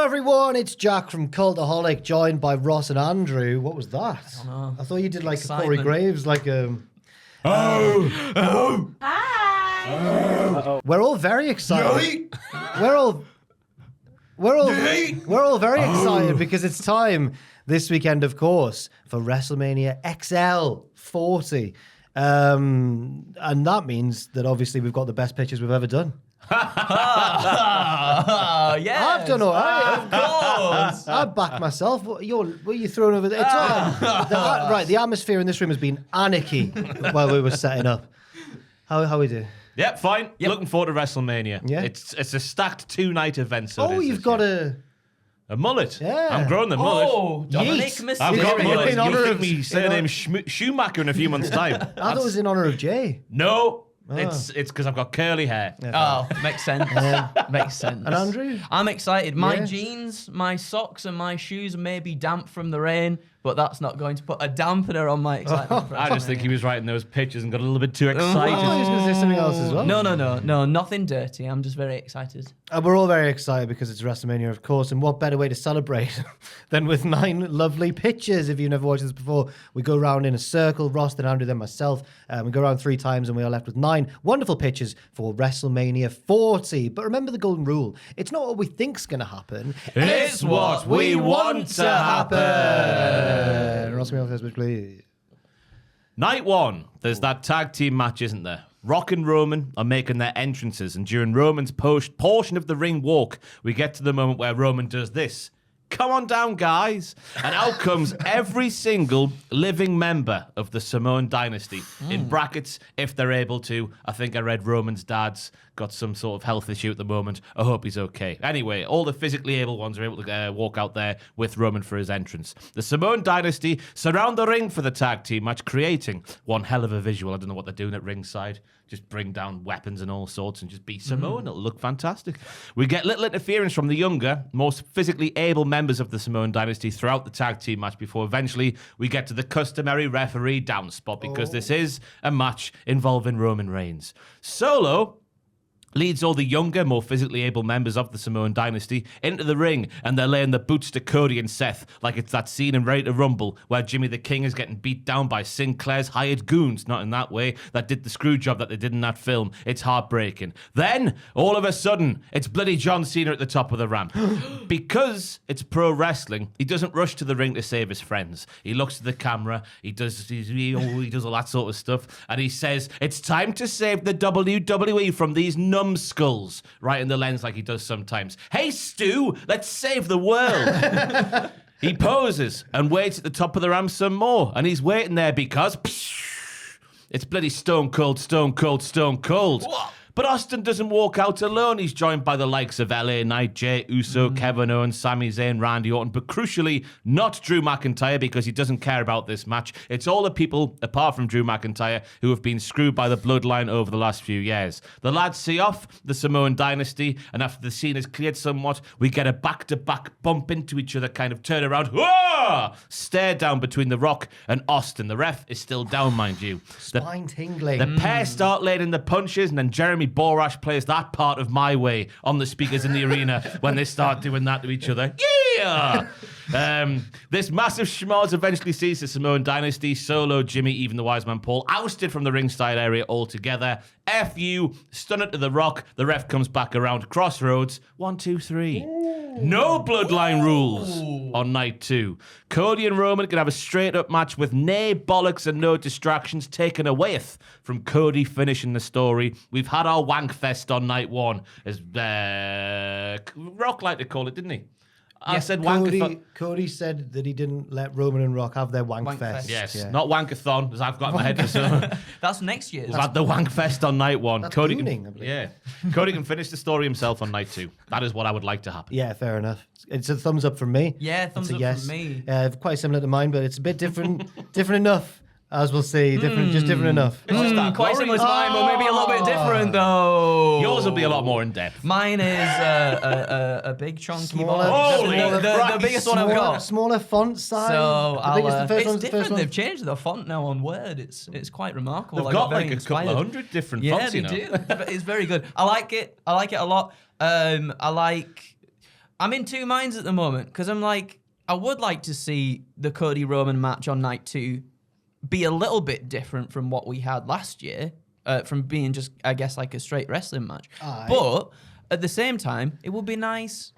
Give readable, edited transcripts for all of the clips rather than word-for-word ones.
Hello, everyone. It's Jack from Cultaholic, joined by Ross and Andrew. What was that? I don't know. I thought you did like Excitement. a Corey Graves, like a... Hi. We're all very excited. We're all very excited because it's time this weekend, of course, for WrestleMania XL 40. And that means that obviously we've got the best pitches we've ever done. Yeah, I've done all right. Of course. I back myself. What are you throwing over there? It's all right. The atmosphere in this room has been anarchy while we were setting up. How we do? Yep, fine. Yep. Looking forward to WrestleMania. Yeah. It's a stacked 2-night event. So You've got a mullet. Yeah. I'm growing the mullet. Oh, Dominic Yeet. Mysterio. I've got mullet. in honor You'll think of- me surname Schumacher in a few months' time. I thought it was in honor of Jay. No, it's because I've got curly hair. Oh, makes sense. Makes sense. And Andrew? I'm excited. My Yeah. jeans, my socks, and my shoes may be damp from the rain, but that's not going to put a dampener on my excitement. for I just think he was writing those pictures and got a little bit too I excited. thought he was going to say something else as well. No, nothing dirty. I'm just very excited. We're all very excited because it's WrestleMania, of course, and what better way to celebrate than with 9 lovely pitches? If you've never watched this before, we go around in a circle, Ross, then Andrew, then myself. We go around 3 times and we are left with 9 wonderful pitches for WrestleMania 40. But remember the golden rule. It's not what we think's going to happen. It's what we want to happen. Ross, me off this, please. Night 1, there's that tag team match, isn't there? Rock and Roman are making their entrances, and during Roman's portion of the ring walk, we get to the moment where Roman does this. Come on down, guys. And out comes every single living member of the Samoan dynasty. In brackets, if they're able to. I think I read Roman's dad's got some sort of health issue at the moment. I hope he's okay. Anyway, all the physically able ones are able to walk out there with Roman for his entrance. The Samoan dynasty surround the ring for the tag team match, creating one hell of a visual. I don't know what they're doing at ringside. Just bring down weapons and all sorts and just be Samoan. It'll look fantastic. We get little interference from the younger, most physically able members of the Samoan dynasty throughout the tag team match before eventually we get to the customary referee down spot because this is a match involving Roman Reigns. Solo leads all the younger, more physically able members of the Samoan dynasty into the ring, and they're laying the boots to Cody and Seth, like it's that scene in Ready to Rumble where Jimmy the King is getting beat down by Sinclair's hired goons. Not in that way. That did the screw job that they did in that film. It's heartbreaking. Then, all of a sudden, it's bloody John Cena at the top of the ramp. Because it's pro wrestling, he doesn't rush to the ring to save his friends. He looks at the camera, he does all that sort of stuff, and he says, it's time to save the WWE from these numbskulls, right in the lens like he does sometimes. Hey, Stu, let's save the world. He poses and waits at the top of the ramp some more, and he's waiting there because it's bloody stone cold. What? But Austin doesn't walk out alone. He's joined by the likes of LA Knight, Jey Uso, Kevin Owens, Sami Zayn, Randy Orton, but crucially, not Drew McIntyre because he doesn't care about this match. It's all the people, apart from Drew McIntyre, who have been screwed by the bloodline over the last few years. The lads see off the Samoan dynasty, and after the scene is cleared somewhat, we get a back-to-back bump into each other kind of turnaround. Whoa! Stare down between The Rock and Austin. The ref is still down, mind you. Spine tingling. The pair start laying in the punches, and then Jeremy Borash plays that part of My Way on the speakers in the arena when they start doing that to each other. Yeah! This massive schmoz eventually sees the Samoan dynasty, Solo, Jimmy, even the wise man Paul, ousted from the ringside area altogether. F you, stun it to The Rock. The ref comes back around. Crossroads, 1, 2, 3. No bloodline rules on night 2. Cody and Roman can have a straight-up match with nay bollocks and no distractions taken away from Cody finishing the story. We've had our wank fest on night 1, as Rock liked to call it, didn't he? I said wankathon. Cody said that he didn't let Roman and Rock have their wank fest. Yes, Yeah. not wankathon, as I've got in my head. So That's next year's. we've had the wank fest on night 1. That's Cody gooning, I believe. yeah, Cody can finish the story himself on night 2. That is what I would like to happen. Yeah, fair enough. It's a thumbs up from me. Yeah, thumbs It's a up yes. from me. Quite similar to mine, but it's a bit different. Different enough, as we'll see. Just different enough. It's just that Quite glory. similar to mine, but maybe a little bit different though. Yours will be a lot more in depth. Mine is a big chunky Smaller- box. Holy the biggest one I've got. Smaller font size. So the biggest, the first it's one's the different. first one. They've changed the font now on Word. It's quite remarkable. They've I got very like a couple inspired. of hundred different Yeah, fonts, they you know. do. It's very good. I like it. I like it a lot. I'm in two minds at the moment because I'm like, I would like to see the Cody Roman match on night 2 be a little bit different from what we had last year, from being just, I guess, like a straight wrestling match. Aye. But at the same time, it would be nice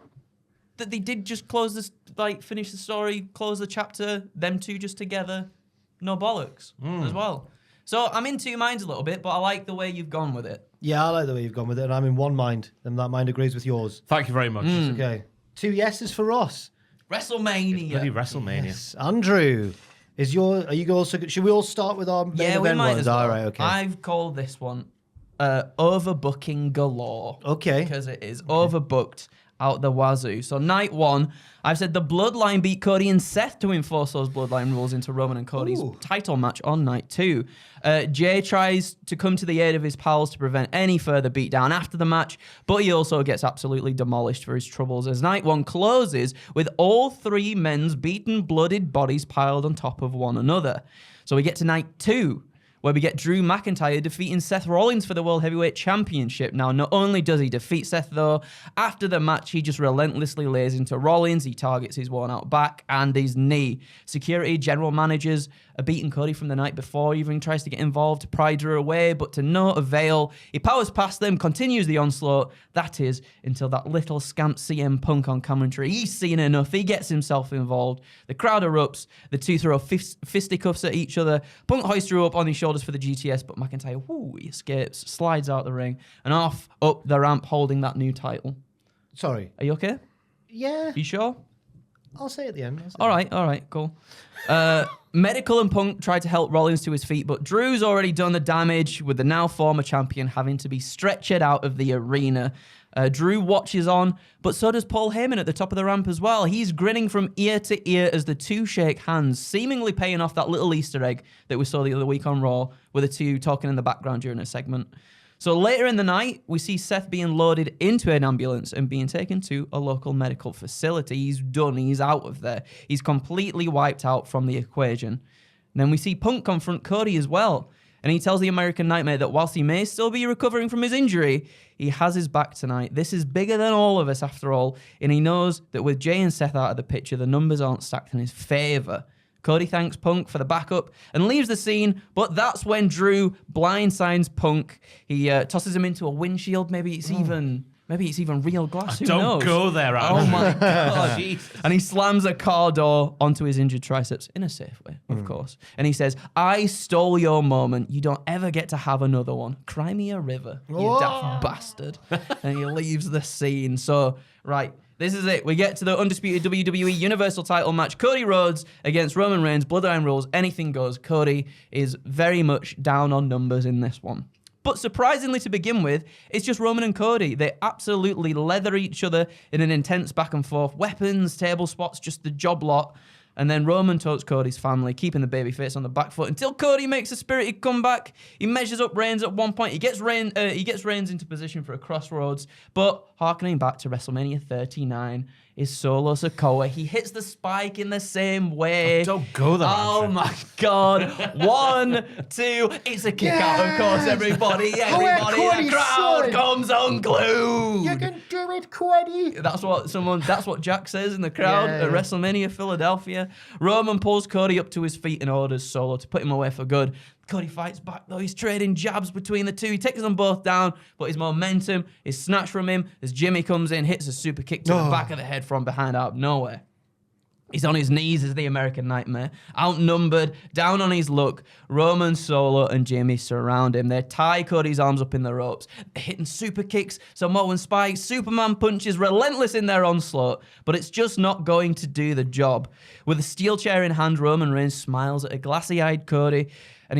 that they did just close this, like finish the story, close the chapter, them two just together, no bollocks as well. So I'm in two minds a little bit, but I like the way you've gone with it. Yeah, I like the way you've gone with it, and I'm in one mind, and that mind agrees with yours. Thank you very much. Okay. 2 yeses for Ross. WrestleMania. Bloody WrestleMania. Yes. Andrew, are you also? Should we all start with our main Yeah, we event might ones? as well. All right, okay. I've called this one overbooking galore. Okay. Because it is overbooked out the wazoo. So night 1, I've said the Bloodline beat Cody and Seth to enforce those Bloodline rules into Roman and Cody's title match on night 2. Jay tries to come to the aid of his pals to prevent any further beatdown after the match, but he also gets absolutely demolished for his troubles as night 1 closes with all 3 men's beaten, blooded bodies piled on top of one another. So we get to night 2, where we get Drew McIntyre defeating Seth Rollins for the World Heavyweight Championship. Now, not only does he defeat Seth, though, after the match, he just relentlessly lays into Rollins. He targets his worn-out back and his knee. Security general managers are beating Cody from the night before. He even tries to get involved to pry Drew away, but to no avail. He powers past them, continues the onslaught. That is, until that little scamp CM Punk on commentary. He's seen enough. He gets himself involved. The crowd erupts. The two throw fisticuffs at each other. Punk hoists Drew up on his shoulders for the GTS, but McIntyre, he escapes, slides out the ring, and off up the ramp holding that new title. Sorry. Are you okay? Yeah. You sure? I'll say at the end. All right, cool. Medical and Punk tried to help Rollins to his feet, but Drew's already done the damage, with the now former champion having to be stretchered out of the arena. Drew watches on, but so does Paul Heyman at the top of the ramp as well. He's grinning from ear to ear as the two shake hands, seemingly paying off that little Easter egg that we saw the other week on Raw, with the two talking in the background during a segment. So later in the night, we see Seth being loaded into an ambulance and being taken to a local medical facility. He's done. He's out of there. He's completely wiped out from the equation. And then we see Punk confront Cody as well. And he tells the American Nightmare that whilst he may still be recovering from his injury, he has his back tonight. This is bigger than all of us, after all. And he knows that with Jay and Seth out of the picture, the numbers aren't stacked in his favor. Cody thanks Punk for the backup and leaves the scene, but that's when Drew blindsides Punk. He tosses him into a windshield. Maybe it's even real glass. Who Don't knows? go there, Adam. Oh my God. Jesus. And he slams a car door onto his injured triceps in a safe way, of course. And he says, "I stole your moment. You don't ever get to have another one. Cry me a river, you daft bastard." And he leaves the scene. So, right. This is it. We get to the undisputed WWE Universal title match. Cody Rhodes against Roman Reigns. Bloodline rules. Anything goes. Cody is very much down on numbers in this one. But surprisingly to begin with, it's just Roman and Cody. They absolutely leather each other in an intense back and forth. Weapons, table spots, just the job lot. And then Roman totes Cody's family, keeping the babyface on the back foot until Cody makes a spirited comeback. He measures up Reigns at one point. He gets Reigns into position for a crossroads. But harkening back to WrestleMania 39 is Solo Sikoa. He hits the spike in the same way. Oh, don't go there. Oh my God. 1, 2. It's a kick out, of course, everybody. Everybody. Cody, The crowd son. comes unglued. You can do it, Cody. That's what Jack says in the crowd Yeah, at yeah. WrestleMania Philadelphia. Roman pulls Cody up to his feet and orders Solo to put him away for good. Cody fights back though. He's trading jabs between the two. He takes them both down, but his momentum is snatched from him as Jimmy comes in, hits a super kick to the back of the head from behind out of nowhere. He's on his knees as the American Nightmare. Outnumbered, down on his luck, Roman, Solo, and Jimmy surround him. They tie Cody's arms up in the ropes. They're hitting super kicks, Samoan spikes, Superman punches, relentless in their onslaught, but it's just not going to do the job. With a steel chair in hand, Roman Reigns smiles at a glassy-eyed Cody, and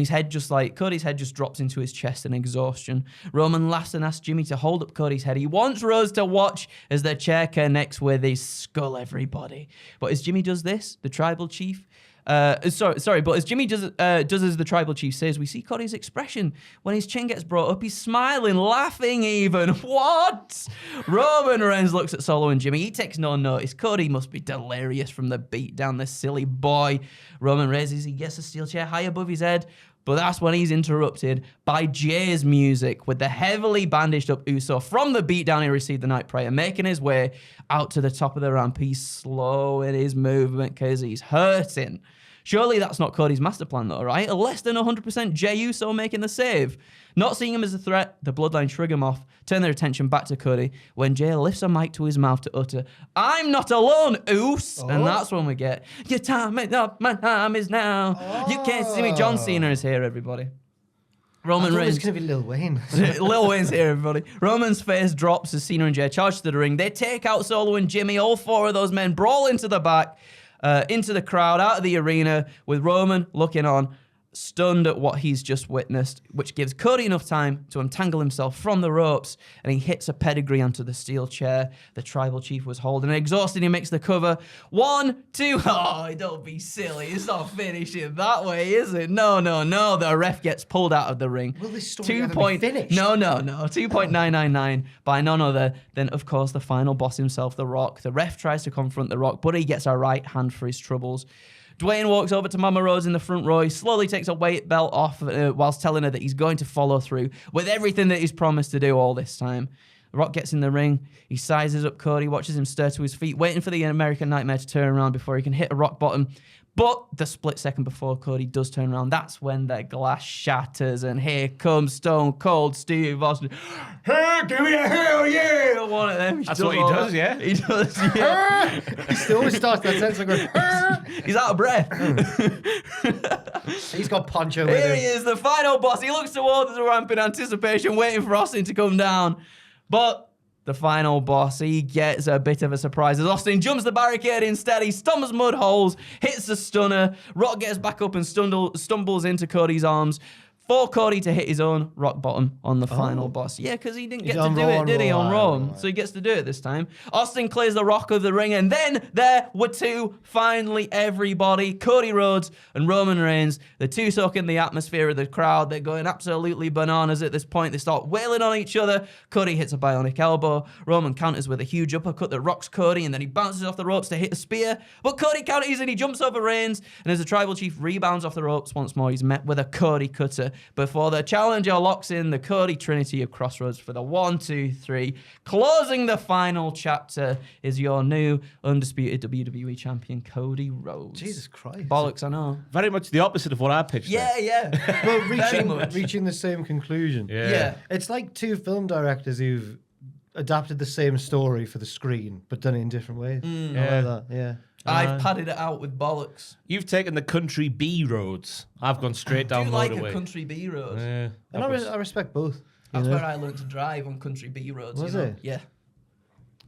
Cody's head just drops into his chest in exhaustion. Roman laughs and asks Jimmy to hold up Cody's head. He wants Rose to watch as their chair connects with his skull, everybody. But as Jimmy does this, the tribal chief... but as Jimmy does as the tribal chief says, we see Cody's expression. When his chin gets brought up, he's smiling, laughing even. What? Roman Reigns looks at Solo and Jimmy. He takes no notice. Cody must be delirious from the beat down, this silly boy. Roman raises, he gets a steel chair high above his head. But that's when he's interrupted by Jay's music with the heavily bandaged up Uso from the beatdown he received the night prior, making his way out to the top of the ramp. He's slow in his movement because he's hurting. Surely that's not Cody's master plan though, right? A less than 100% Jey Uso making the save. Not seeing him as a threat, the Bloodline shrug him off, turn their attention back to Cody when Jey lifts a mic to his mouth to utter, "I'm not alone, Oos!" And that's when we get, "Your time is up, my time is now. You can't see me." John Cena is here, everybody. Roman Reigns. It's going to be Lil Wayne. Lil Wayne's here, everybody. Roman's face drops as Cena and Jey charge to the ring. They take out Solo and Jimmy. All four of those men brawl into the back, into the crowd, out of the arena, with Roman looking on, stunned at what he's just witnessed, which gives Cody enough time to untangle himself from the ropes, and he hits a pedigree onto the steel chair the tribal chief was holding. Exhausted, he makes the cover. 1, 2. Oh, don't be silly. It's not finishing that way, is it? No. The ref gets pulled out of the ring. Will this story ever be finished? No. 2.999 by none other than, of course, the final boss himself, The Rock. The ref tries to confront The Rock, but he gets a right hand for his troubles. Dwayne walks over to Mama Rose in the front row. He slowly takes a weight belt off whilst telling her that he's going to follow through with everything that he's promised to do all this time. The Rock gets in the ring. He sizes up Cody, watches him stir to his feet, waiting for the American Nightmare to turn around before he can hit a rock bottom. But the split second before Cody does turn around, that's when the glass shatters, and here comes Stone Cold Steve Austin. Hey, give me a hell yeah! One of them. That's what he does, yeah? He does, yeah. He always starts that sentence like, He's out of breath. he's got Poncho with Here him. he is, the final boss. He looks towards the ramp in anticipation, waiting for Austin to come down. But the final boss, he gets a bit of a surprise as Austin jumps the barricade instead. He stomps mud holes, hits the stunner. Rock gets back up and stumbles into Cody's arms for Cody to hit his own rock bottom on the final boss. Yeah, because he didn't get to do it, did he, on Raw? So he gets to do it this time. Austin clears the Rock of the ring, and then there were two, finally, everybody, Cody Rhodes and Roman Reigns. The two soaking the atmosphere of the crowd. They're going absolutely bananas at this point. They start wailing on each other. Cody hits a bionic elbow. Roman counters with a huge uppercut that rocks Cody, and then he bounces off the ropes to hit a spear. But Cody counters, and he jumps over Reigns, and as the Tribal Chief rebounds off the ropes once more, he's met with a Cody cutter before the challenger locks in the Cody Trinity of Crossroads for the 1, 2, 3. Closing the final chapter is your new undisputed WWE champion, Cody Rhodes. Jesus Christ. Bollocks, I know. Very much the opposite of what I pitched. Yeah. Well, Very much. reaching the same conclusion. Yeah. It's like two film directors who've adapted the same story for the screen, but done it in different ways. I like that, yeah. I've padded it out with bollocks. You've taken the country B roads. I've gone straight down Do you like motorway. a country B road? Yeah. And I respect both. That's where I learned to drive on country B roads. Was you know? it? Yeah.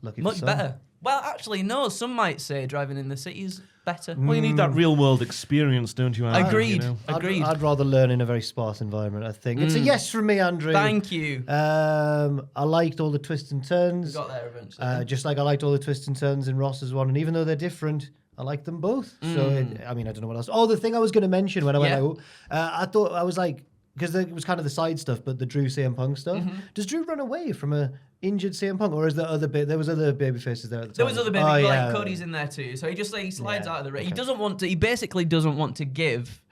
Lucky for Much some. better. Well, actually, no. Some might say driving in the city is better. Well, you need that real world experience, don't you? Andy? Agreed. You know? Agreed. I'd rather learn in a very sparse environment, I think. It's a yes from me, Andrew. Thank you. I liked all the twists and turns. Got there eventually. Just like I liked all the twists and turns in Ross's one. And even though they're different, I like them both. So, I don't know what else. Oh, the thing I was going to mention when I went out, I thought, I was like, because it was kind of the side stuff, but the Drew CM Punk stuff. Does Drew run away from a injured CM Punk, or is there other there was other baby faces there at the time? There was other baby, like Cody's in there too. So he just he slides out of the ring. Okay. He basically doesn't want to give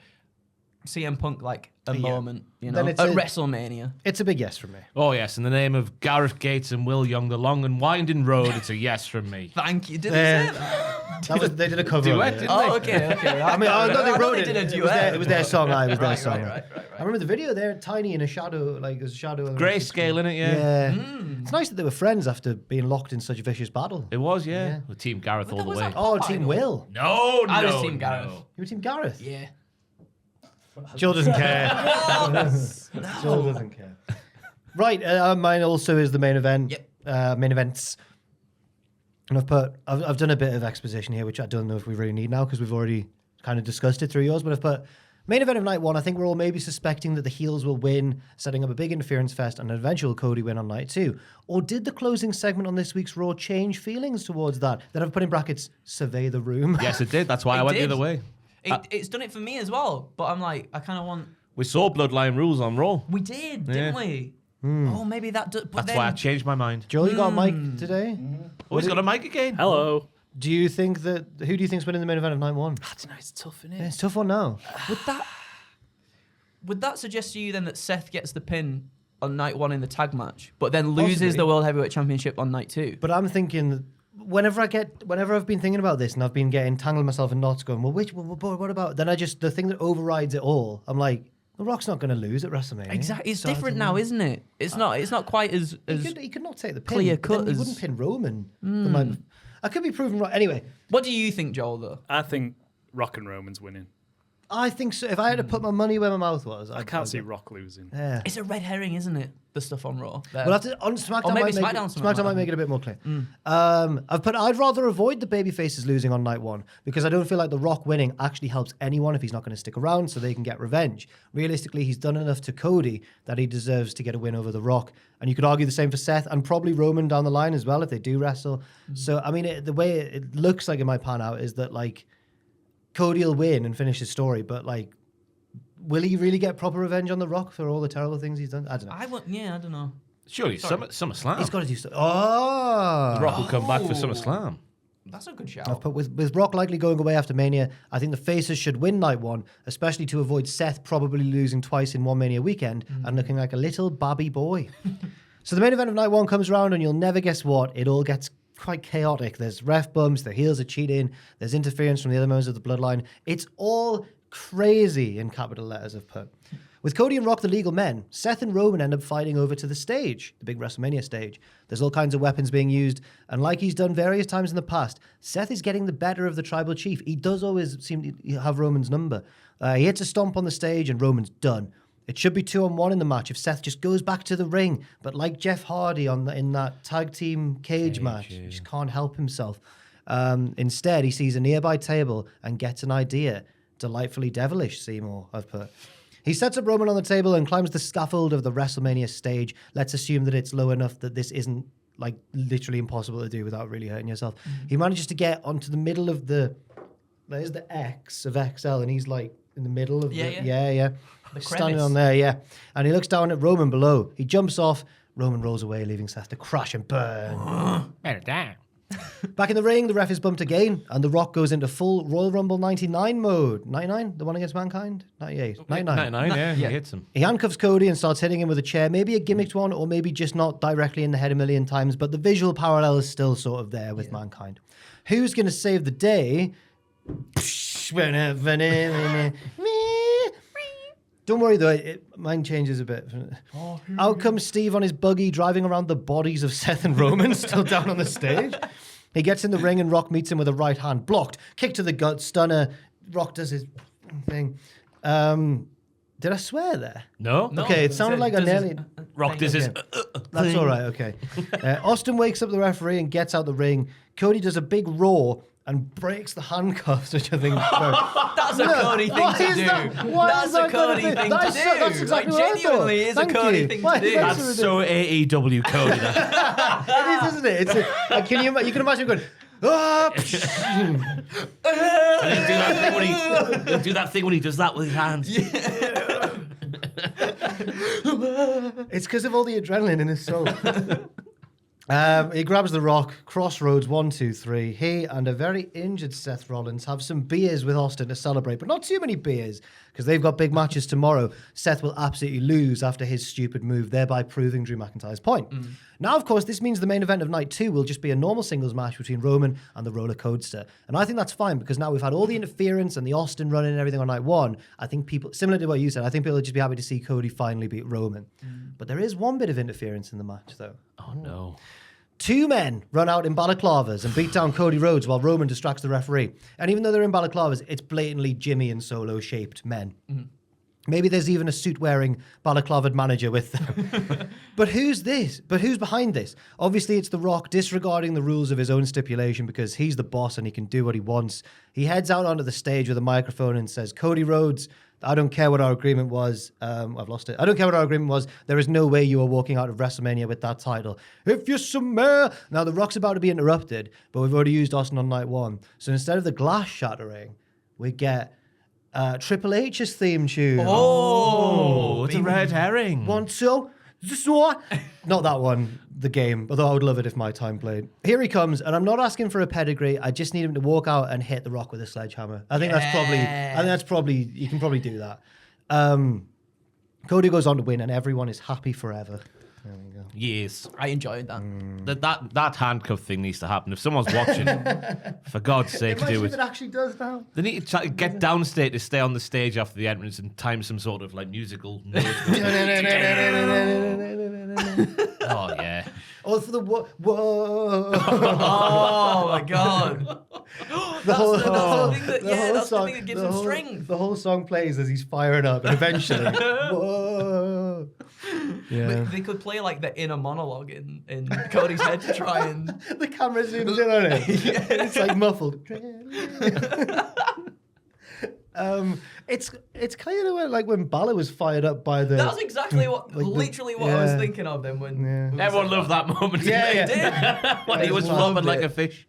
CM Punk like a moment, you know, at WrestleMania. It's a big yes from me. Oh, yes. In the name of Gareth Gates and Will Young, the long and winding road, it's a yes from me. Thank you. Did they say that? They did a cover Duet, of it. didn't Oh, okay. I mean, I know they wrote it. Did a It duet. was their song. It was their song. Right. I remember the video. They're tiny in a shadow, like there's a shadow. Grayscale, innit? Yeah. Yeah. It's nice that they were friends after being locked in such a vicious battle. It was, yeah. With Team Gareth all the was way. that? Oh, I Team know. Will. No, I was Team Gareth. no. You were Team Gareth. Yeah. Jill doesn't care. Jill doesn't care. Right, mine also is the main event. Yep. Main events. And I've done a bit of exposition here, which I don't know if we really need now because we've already kind of discussed it through yours. But I've put main event of night one. I think we're all maybe suspecting that the heels will win, setting up a big interference fest and an eventual Cody win on night two. Or did the closing segment on this week's Raw change feelings towards that? That I've put in brackets, survey the room. Yes, it did. That's why I went the other way. It's done it for me as well, but I'm like, I kind of want. We saw Bloodline Rules on Raw. We did, didn't we? Oh, maybe that. That's why I changed my mind. Joel, you got a mic today? Oh, he's got a mic again. Hello. Do you think that who do you think's winning the main event of night one? That's nice, tough, isn't Yeah, it? it's a tough one now. Would that? Would that suggest to you then that Seth gets the pin on night 1 in the tag match, but then loses Possibly. the World Heavyweight Championship on night 2? But I'm thinking, whenever I've been thinking about this and I've been getting tangled myself in knots going, well, what about, then the thing that overrides it all, I'm like, The Rock's not going to lose at WrestleMania. Exactly. It's So I different don't now, know. isn't it? It's not quite as He could not take the pin. clear but then cut He as- wouldn't pin Roman. I could be proven wrong. Anyway, What do you think, Joel, though? I think Rock and Roman's winning. I think so. If I had to put my money where my mouth was, I can't see Rock losing. Yeah. It's a red herring, isn't it? The stuff on Raw. There. Well, on SmackDown, Or maybe might make SmackDown it, something like SmackDown might that. make it a bit more clear. I'd rather avoid the babyfaces losing on night 1 because I don't feel like The Rock winning actually helps anyone if he's not going to stick around so they can get revenge. Realistically, he's done enough to Cody that he deserves to get a win over The Rock. And you could argue the same for Seth and probably Roman down the line as well if they do wrestle. So, I mean, the way it looks like it might pan out is that, like, Cody will win and finish his story, but, like, will he really get proper revenge on The Rock for all the terrible things he's done? I don't know. I don't know. Surely SummerSlam. He's got to do so. Oh! The Rock will come back for SummerSlam. That's a good shout. But with Rock likely going away after Mania, I think the faces should win night 1, especially to avoid Seth probably losing twice in one Mania weekend and looking like a little babby boy. So the main event of night 1 comes around and you'll never guess what. It all gets quite chaotic. There's ref bumps, the heels are cheating, there's interference from the other members of the bloodline. It's all crazy in capital letters I've put. With Cody and Rock the legal men, Seth and Roman end up fighting over to the stage, the big WrestleMania stage. There's all kinds of weapons being used, and like he's done various times in the past, Seth is getting the better of the tribal chief. He does always seem to have Roman's number. He hits a stomp on the stage and Roman's done. It should be 2-on-1 in the match if Seth just goes back to the ring, but like Jeff Hardy in that tag team cage match, he just can't help himself. Instead, he sees a nearby table and gets an idea. Delightfully devilish, Seymour, I've put. He sets up Roman on the table and climbs the scaffold of the WrestleMania stage. Let's assume that it's low enough that this isn't like literally impossible to do without really hurting yourself. He manages to get onto the middle of there's the X of XL, and he's like in the middle of The standing crevice. on there, yeah. And he looks down at Roman below. He jumps off. Roman rolls away, leaving Seth to crash and burn. Back in the ring, the ref is bumped again, and The Rock goes into full Royal Rumble 99 mode. 99? The one against Mankind? 98. 99. 99, yeah, he hits him. He handcuffs Cody and starts hitting him with a chair. Maybe a gimmicked one, or maybe just not directly in the head a million times, but the visual parallel is still sort of there with Mankind. Who's going to save the day? Don't worry though, mine changes a bit. Out comes Steve on his buggy driving around the bodies of Seth and Roman still down on the stage. He gets in the ring and Rock meets him with a right hand. Blocked. Kick to the gut. Stunner. Rock does his thing. Did I swear there? No? Okay, it sounded like I nearly... Rock does his... That's all right, okay. Austin wakes up the referee and gets out the ring. Cody does a big roar and breaks the handcuffs, which I think is very... That's a Cody thing why to is do. that? Why That's is that a Cody gonna be- thing that to is do. so- that's exactly what I thought. Genuinely is a Thank Cody you. thing Why to is do. that That's so AEW Cody. That. It is, isn't it? It's can you can imagine going... "Ah, And he'll do that thing when he'll do that thing when he does that with his hands. It's because of all the adrenaline in his soul. He grabs the Rock, crossroads 1, 2, 3. He and a very injured Seth Rollins have some beers with Austin to celebrate, but not too many beers because they've got big matches tomorrow. Seth will absolutely lose after his stupid move, thereby proving Drew McIntyre's point. Now, of course, this means the main event of night 2 will just be a normal singles match between Roman and the Roller Coaster. And I think that's fine because now we've had all the interference and the Austin running and everything on night 1. I think people, similar to what you said, I think people will just be happy to see Cody finally beat Roman. But there is one bit of interference in the match, though. Oh, no. 2 men run out in balaclavas and beat down Cody Rhodes while Roman distracts the referee. And even though they're in balaclavas, it's blatantly Jimmy and Solo shaped men. Maybe there's even a suit-wearing balaclavaed manager with them. But who's this? But who's behind this? Obviously, it's The Rock disregarding the rules of his own stipulation because he's the boss and he can do what he wants. He heads out onto the stage with a microphone and says, Cody Rhodes, I don't care what our agreement was. I've lost it. I don't care what our agreement was. There is no way you are walking out of WrestleMania with that title. If you smell... Now, The Rock's about to be interrupted, but we've already used Austin on night 1. So instead of the glass shattering, we get Triple H's theme tune. Oh, it's a red herring. 1, 2, this one. Not that one, the game, although I would love it if my time played. Here he comes, and I'm not asking for a pedigree. I just need him to walk out and hit The Rock with a sledgehammer. I think that's probably, you can probably do that. Cody goes on to win, and everyone is happy forever. There we go. Yes. I enjoyed that. That handcuff thing needs to happen. If someone's watching, for God's sake, Imagine do if it. it actually does now. They need to try to get downstage to stay on the stage after the entrance and time some sort of like musical note. Oh yeah. Oh, for the whoa. Oh my god. That's the thing that, that's the thing that gives him strength. The whole song plays as he's firing up, and eventually, whoa. Yeah. They could play like the inner monologue in Cody's head to try and. The camera zooms in on it. It's like muffled. It's kind of like when Balor was fired up by the. That was exactly what, like literally what I was thinking of then when. Everyone loved that moment. Yeah, didn't they? When he was Loved flopping like it. a fish.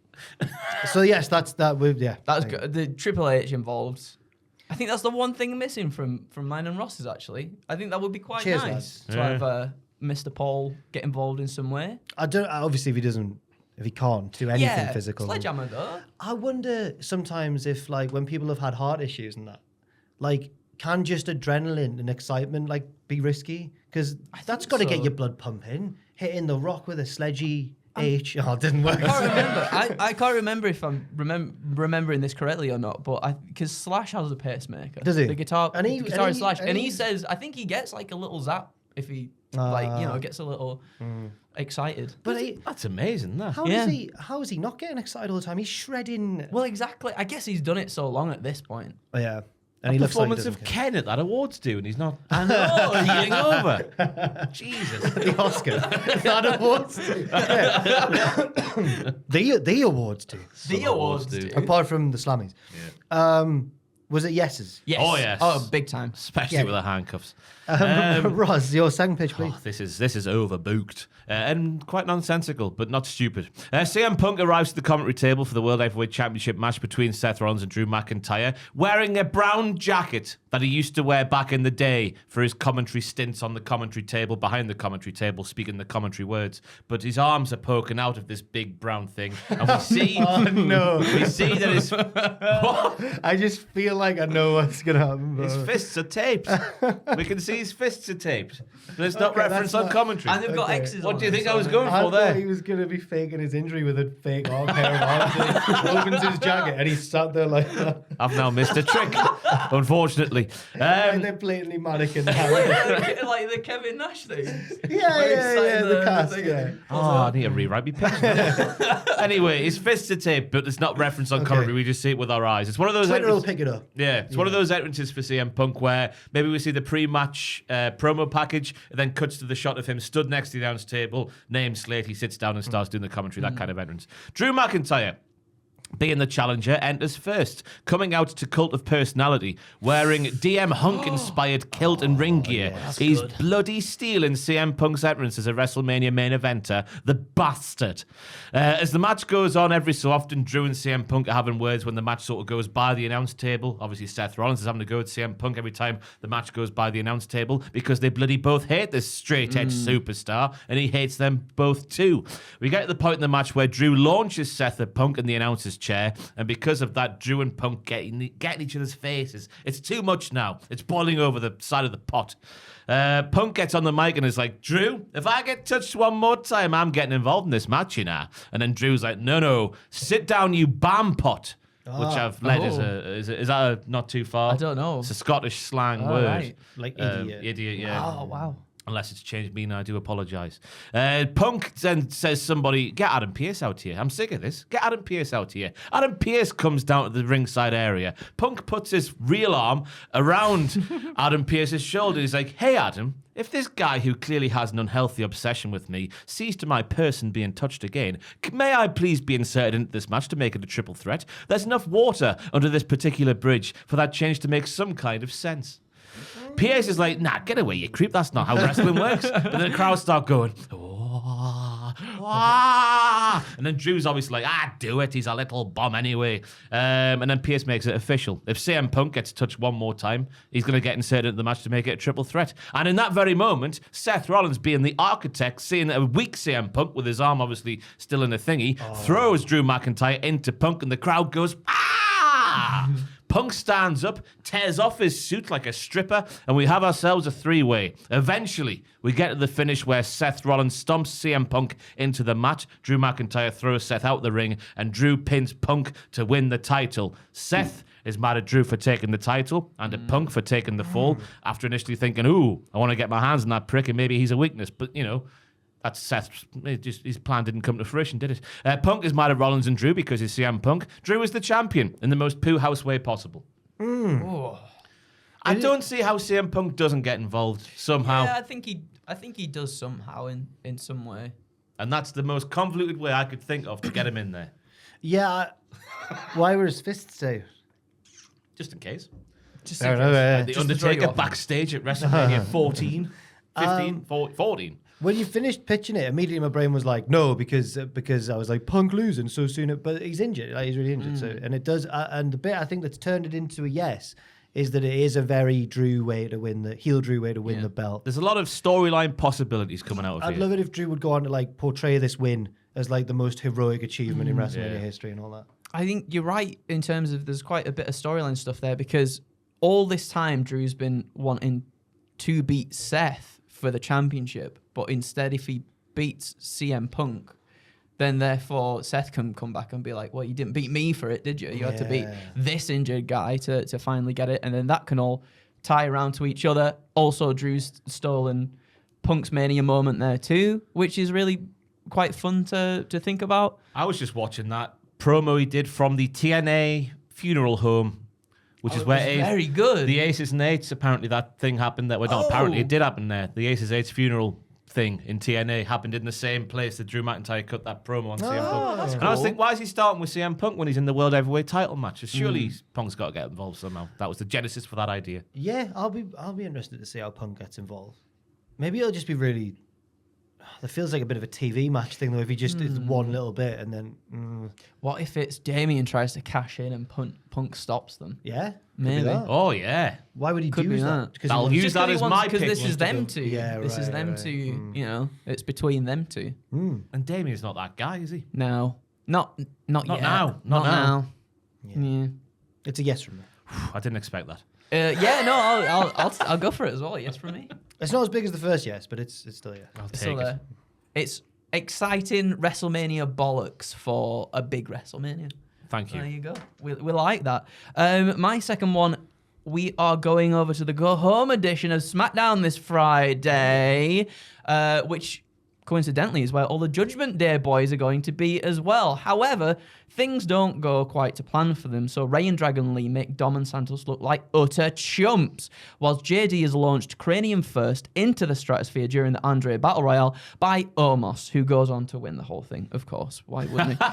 So yes, that's that. Yeah, That was good. The Triple H involved. I think that's the one thing missing from mine and Ross's actually. I think that would be quite Cheers, nice lads. to have Mr. Paul get involved in some way. I don't. Obviously, if he can't do anything Yeah, physical. Sledgehammer though. I wonder sometimes if like when people have had heart issues and that, like can just adrenaline and excitement like be risky? Because that's think got to so. get your blood pumping. Hitting the rock with a sledgy H. Oh, it didn't work. I can't remember. I can't remember if I'm remembering this correctly or not, but because Slash has a pacemaker. Does he? The guitar, And he- the guitar and is he- Slash, and and he he's- says I think he gets like a little zap if he gets a little excited. But That's amazing, that. how is he not getting excited all the time? He's shredding. Well, exactly. I guess he's done it so long at this point. Oh, yeah. And A he looks like he performance doesn't of care. Ken at that awards do, and he's not. I know, healing over. Jesus. The Oscar. That awards too. The awards too. The awards, do. dude. Apart from the Slammies. Was it yeses? Yes. Oh, yes. Oh, big time. Especially Yeah. with the handcuffs. Roz, your second pitch, please. Oh, this is overbooked and quite nonsensical, but not stupid. CM Punk arrives at the commentary table for the World Heavyweight Championship match between Seth Rollins and Drew McIntyre, wearing a brown jacket that he used to wear back in the day for his commentary stints on the commentary table, behind the commentary table, speaking the commentary words. But his arms are poking out of this big brown thing, and we see, no. we see that his I just feel like I know what's going to happen. his Bro. fists are taped. We can see his fists are taped. There's not Okay, reference that's on not- commentary. And they've got Okay. X's What on do you them, think I so- was going I for thought there? he was going to be faking his injury with a fake arm, pair of arms. And he opens his jacket and he's sat there like that. I've now missed a trick, unfortunately. And they're blatantly mannequin. like the Kevin Nash thing. Yeah, the cast, thing. yeah. Oh, I need to rewrite my pitch. Anyway, his fists are taped, but it's not referenced on commentary. We just see it with our eyes. It's one of those. Twitter will entrances- pick it up. Yeah, it's one of those entrances for CM Punk where maybe we see the pre-match promo package, and then cuts to the shot of him stood next to the announce table, name slate, he sits down and starts doing the commentary, that kind of entrance. Drew McIntyre, being the challenger, enters first, coming out to Cult of Personality, wearing DM Hunk-inspired kilt and ring gear. He's bloody stealing CM Punk's entrance as a WrestleMania main eventer, the bastard. As the match goes on, every so often, Drew and CM Punk are having words when the match sort of goes by the announce table. Obviously, Seth Rollins is having to go with CM Punk every time the match goes by the announce table because they bloody both hate this straight-edge superstar, and he hates them both too. We get to the point in the match where Drew launches Seth at Punk in the announcer's chair, and because of that, Drew and Punk getting each other's faces. It's too much now. It's boiling over the side of the pot. Punk gets on the mic and is like, Drew, if I get touched one more time, I'm getting involved in this match, you know. And then Drew's like, no, sit down, you bam pot. Which I've led is that not too far? I don't know. It's a Scottish slang Oh, word. right. Like idiot. Idiot, yeah. Oh, wow. Unless it's changed me, and I do apologise. Punk then says somebody, get Adam Pearce out here. I'm sick of this. Get Adam Pearce out here. Adam Pearce comes down to the ringside area. Punk puts his real arm around Adam Pearce's shoulder. He's like, hey, Adam, if this guy who clearly has an unhealthy obsession with me sees to my person being touched again, may I please be inserted into this match to make it a triple threat? There's enough water under this particular bridge for that change to make some kind of sense. Pierce is like, nah, get away, you creep. That's not how wrestling works. But then the crowd start going, oh, and then Drew's obviously like, do it. He's a little bum anyway. And then Pierce makes it official. If CM Punk gets touched one more time, he's going to get inserted into the match to make it a triple threat. And in that very moment, Seth Rollins, being the architect, seeing a weak CM Punk with his arm obviously still in the thingy, throws Drew McIntyre into Punk, and the crowd goes, ah! Punk stands up, tears off his suit like a stripper, and we have ourselves a three-way. Eventually, we get to the finish where Seth Rollins stomps CM Punk into the mat. Drew McIntyre throws Seth out the ring, and Drew pins Punk to win the title. Seth is mad at Drew for taking the title and at Punk for taking the fall after initially thinking, ooh, I want to get my hands on that prick and maybe he's a weakness. But, you know, that's Seth's. His plan didn't come to fruition, did it? Punk is mad at Rollins and Drew because he's CM Punk. Drew is the champion in the most poo house way possible. I don't see how CM Punk doesn't get involved somehow. Yeah, I think he does somehow in some way. And that's the most convoluted way I could think of to get him in there. Yeah. Why were his fists out? Just in case. Just I don't know, The Just to throw you Undertaker off. backstage at WrestleMania 14, 15, 14. When you finished pitching it, immediately my brain was like, no, because I was like, Punk losing so soon, but he's injured, like he's really injured. So, and it does, and the bit I think that's turned it into a yes is that it is a very Drew way to win heel Drew way to win the belt. There's a lot of storyline possibilities coming out of I'd here. love it if Drew would go on to like portray this win as like the most heroic achievement in WrestleMania history and all that. I think you're right in terms of there's quite a bit of storyline stuff there because all this time Drew's been wanting to beat Seth for the championship, but instead if he beats CM Punk, then therefore Seth can come back and be like, well, you didn't beat me for it, did you? You had to beat this injured guy to finally get it. And then that can all tie around to each other. Also, Drew's stolen Punk's Mania moment there too, which is really quite fun to think about. I was just watching that promo he did from the TNA funeral home, which is where very good. The Aces and Eights, apparently that thing happened there. Well, not apparently, it did happen there. The Aces Eights funeral thing in TNA happened in the same place that Drew McIntyre cut that promo on CM Punk. that's And I was cool. thinking, why is he starting with CM Punk when he's in the World Heavyweight title match? Surely Punk's got to get involved somehow. That was the genesis for that idea. Yeah, I'll be interested to see how Punk gets involved. Maybe it'll just be really. It feels like a bit of a TV match thing though. If he just did one little bit and then, What if it's Damien tries to cash in and Punk stops them? yeah, could be Maybe. that. Oh, yeah. Why would he Could be do that. Because I'll use that as my Because pick. this is them go- two. Yeah, this is right, them right. two. You know, it's between them two. And Damien's not that guy, is he? No, not yet. Not now. Not now. Yeah. It's a yes from me. I didn't expect that. Yeah, no, I'll go for it as well. Yes, from me. It's not as big as the first yes, but it's still yes. I'll It's take still it. there. It's exciting WrestleMania bollocks for a big WrestleMania. Thank There you. you go. We like that. My second one, we are going over to the Go Home edition of SmackDown this Friday, which coincidentally is where all the Judgment Day boys are going to be as well. However, things don't go quite to plan for them, so Ray and Dragon Lee make Dom and Santos look like utter chumps, whilst JD is launched cranium first into the stratosphere during the Andre Battle Royale by Omos, who goes on to win the whole thing, of course. Why wouldn't he?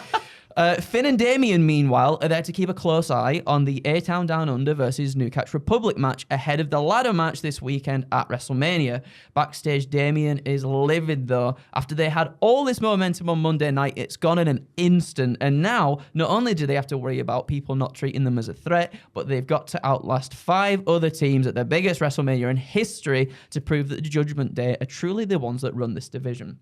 Finn and Damien, meanwhile, are there to keep a close eye on the A-Town Down Under versus New Catch Republic match ahead of the ladder match this weekend at WrestleMania. Backstage, Damien is livid, though. After they had all this momentum on Monday night, it's gone in an instant. And now, not only do they have to worry about people not treating them as a threat, but they've got to outlast 5 other teams at their biggest WrestleMania in history to prove that the Judgment Day are truly the ones that run this division.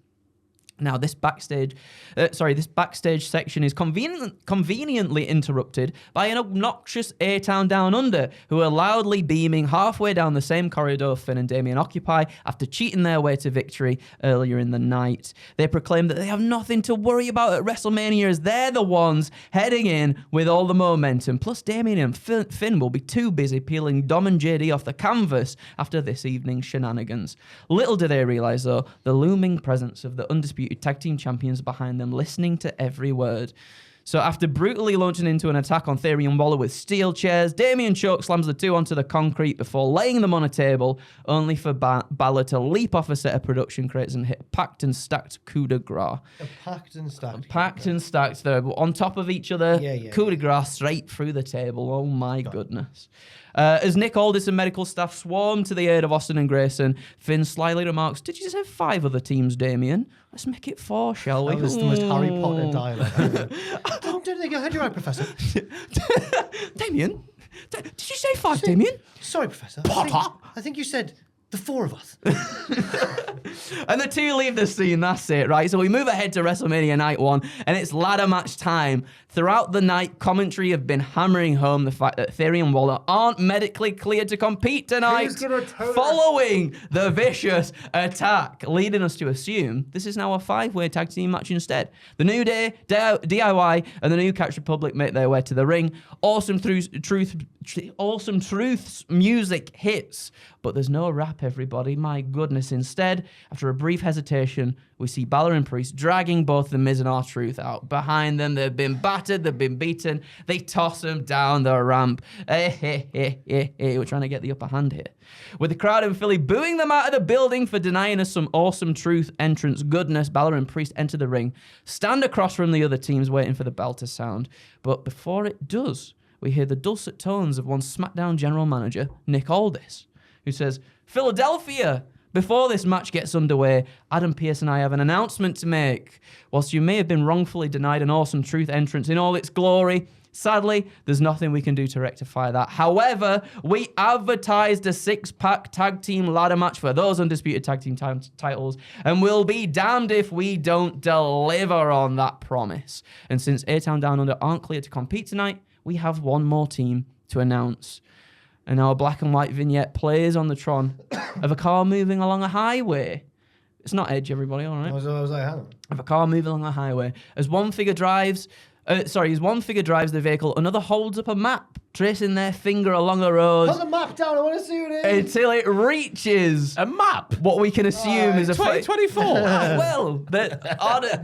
Now, this backstage section is conveniently interrupted by an obnoxious A-Town Down Under, who are loudly beaming halfway down the same corridor Finn and Damien occupy after cheating their way to victory earlier in the night. They proclaim that they have nothing to worry about at WrestleMania as they're the ones heading in with all the momentum. Plus, Damien and Finn will be too busy peeling Dom and JD off the canvas after this evening's shenanigans. Little do they realize, though, the looming presence of the undisputed tag team champions behind them, listening to every word. So after brutally launching into an attack on Theory and Waller with steel chairs, Damien choke slams the two onto the concrete before laying them on a table, only for Balor to leap off a set of production crates and hit a packed and stacked coup de grace. A packed and stacked. Packed and stacked, they're on top of each other. Yeah. Coup de grace straight through the table. Oh my goodness. As Nick Aldis and medical staff swarm to the aid of Austin and Grayson, Finn slyly remarks, "Did you just have 5 other teams, Damien? Let's make it 4, shall we?" That was the most Harry Potter dialogue ever. Don't think I heard you right, Professor. Damien? Did you say 5, Damien? Sorry, Professor. Potter? I think you said The four of us. And the two leave the scene, that's it, right? So we move ahead to WrestleMania Night 1, and it's ladder match time. Throughout the night, commentary have been hammering home the fact that Theory and Waller aren't medically cleared to compete tonight, following the vicious attack, leading us to assume this is now a 5-way tag team match instead. The New Day, DIY, and the New Catch Republic make their way to the ring. Awesome Truth's music hits, but there's no rap, everybody. My goodness. Instead, after a brief hesitation, we see Balor and Priest dragging both the Miz and R-Truth out. Behind them, they've been battered, they've been beaten. They toss them down the ramp. We're trying to get the upper hand here. With the crowd in Philly booing them out of the building for denying us some awesome Truth entrance goodness, Balor and Priest enter the ring, stand across from the other teams waiting for the bell to sound. But before it does, we hear the dulcet tones of one SmackDown general manager, Nick Aldis, who says, "Philadelphia! Before this match gets underway, Adam Pearce and I have an announcement to make. Whilst you may have been wrongfully denied an awesome Truth entrance in all its glory, sadly, there's nothing we can do to rectify that. However, we advertised a 6-pack tag team ladder match for those undisputed tag team titles, and we'll be damned if we don't deliver on that promise. And since A-Town Down Under aren't cleared to compete tonight, we have one more team to announce." And our black and white vignette plays on the Tron of a car moving along a highway. It's not Edge, everybody, all right? I was like, hang on. Of a car moving along a highway. As one figure drives the vehicle, another holds up a map, tracing their finger along a road. Hold the map down, I want to see what it is. Until it reaches A map? what we can assume is a 2024? well,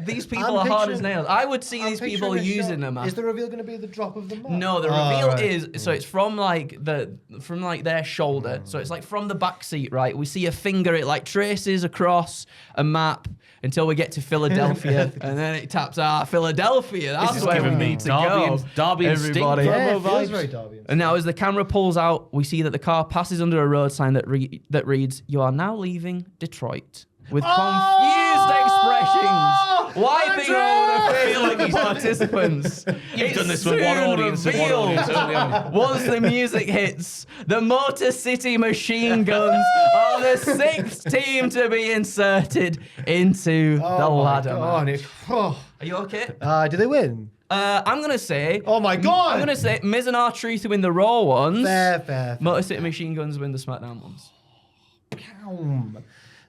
these people are hard as nails. I would see these people picturing a using shot. a map. Is the reveal going to be at the drop of the map? No, the reveal right. is so it's from their shoulder. So it's like from the back seat, right? We see a finger, it like traces across a map until we get to Philadelphia, and then it taps Philadelphia. That's This is where we giving me need to go. Darby and Sting Everybody. Yeah, promo it feels vibes. very Derby. And now as the camera pulls out, we see that the car passes under a road sign that reads, "You are now leaving Detroit." With confused expressions, wiping over the faces of participants. You've done this with one audience and one audience only, haven't you? Once the music hits, the Motor City Machine Guns are the 6th team to be inserted into the ladder match. Are you okay? Do they win? I'm going to say... Oh my God! I'm going to say Miz and R-Truth win the Raw ones. Fair. Motor City Machine Guns win the SmackDown ones.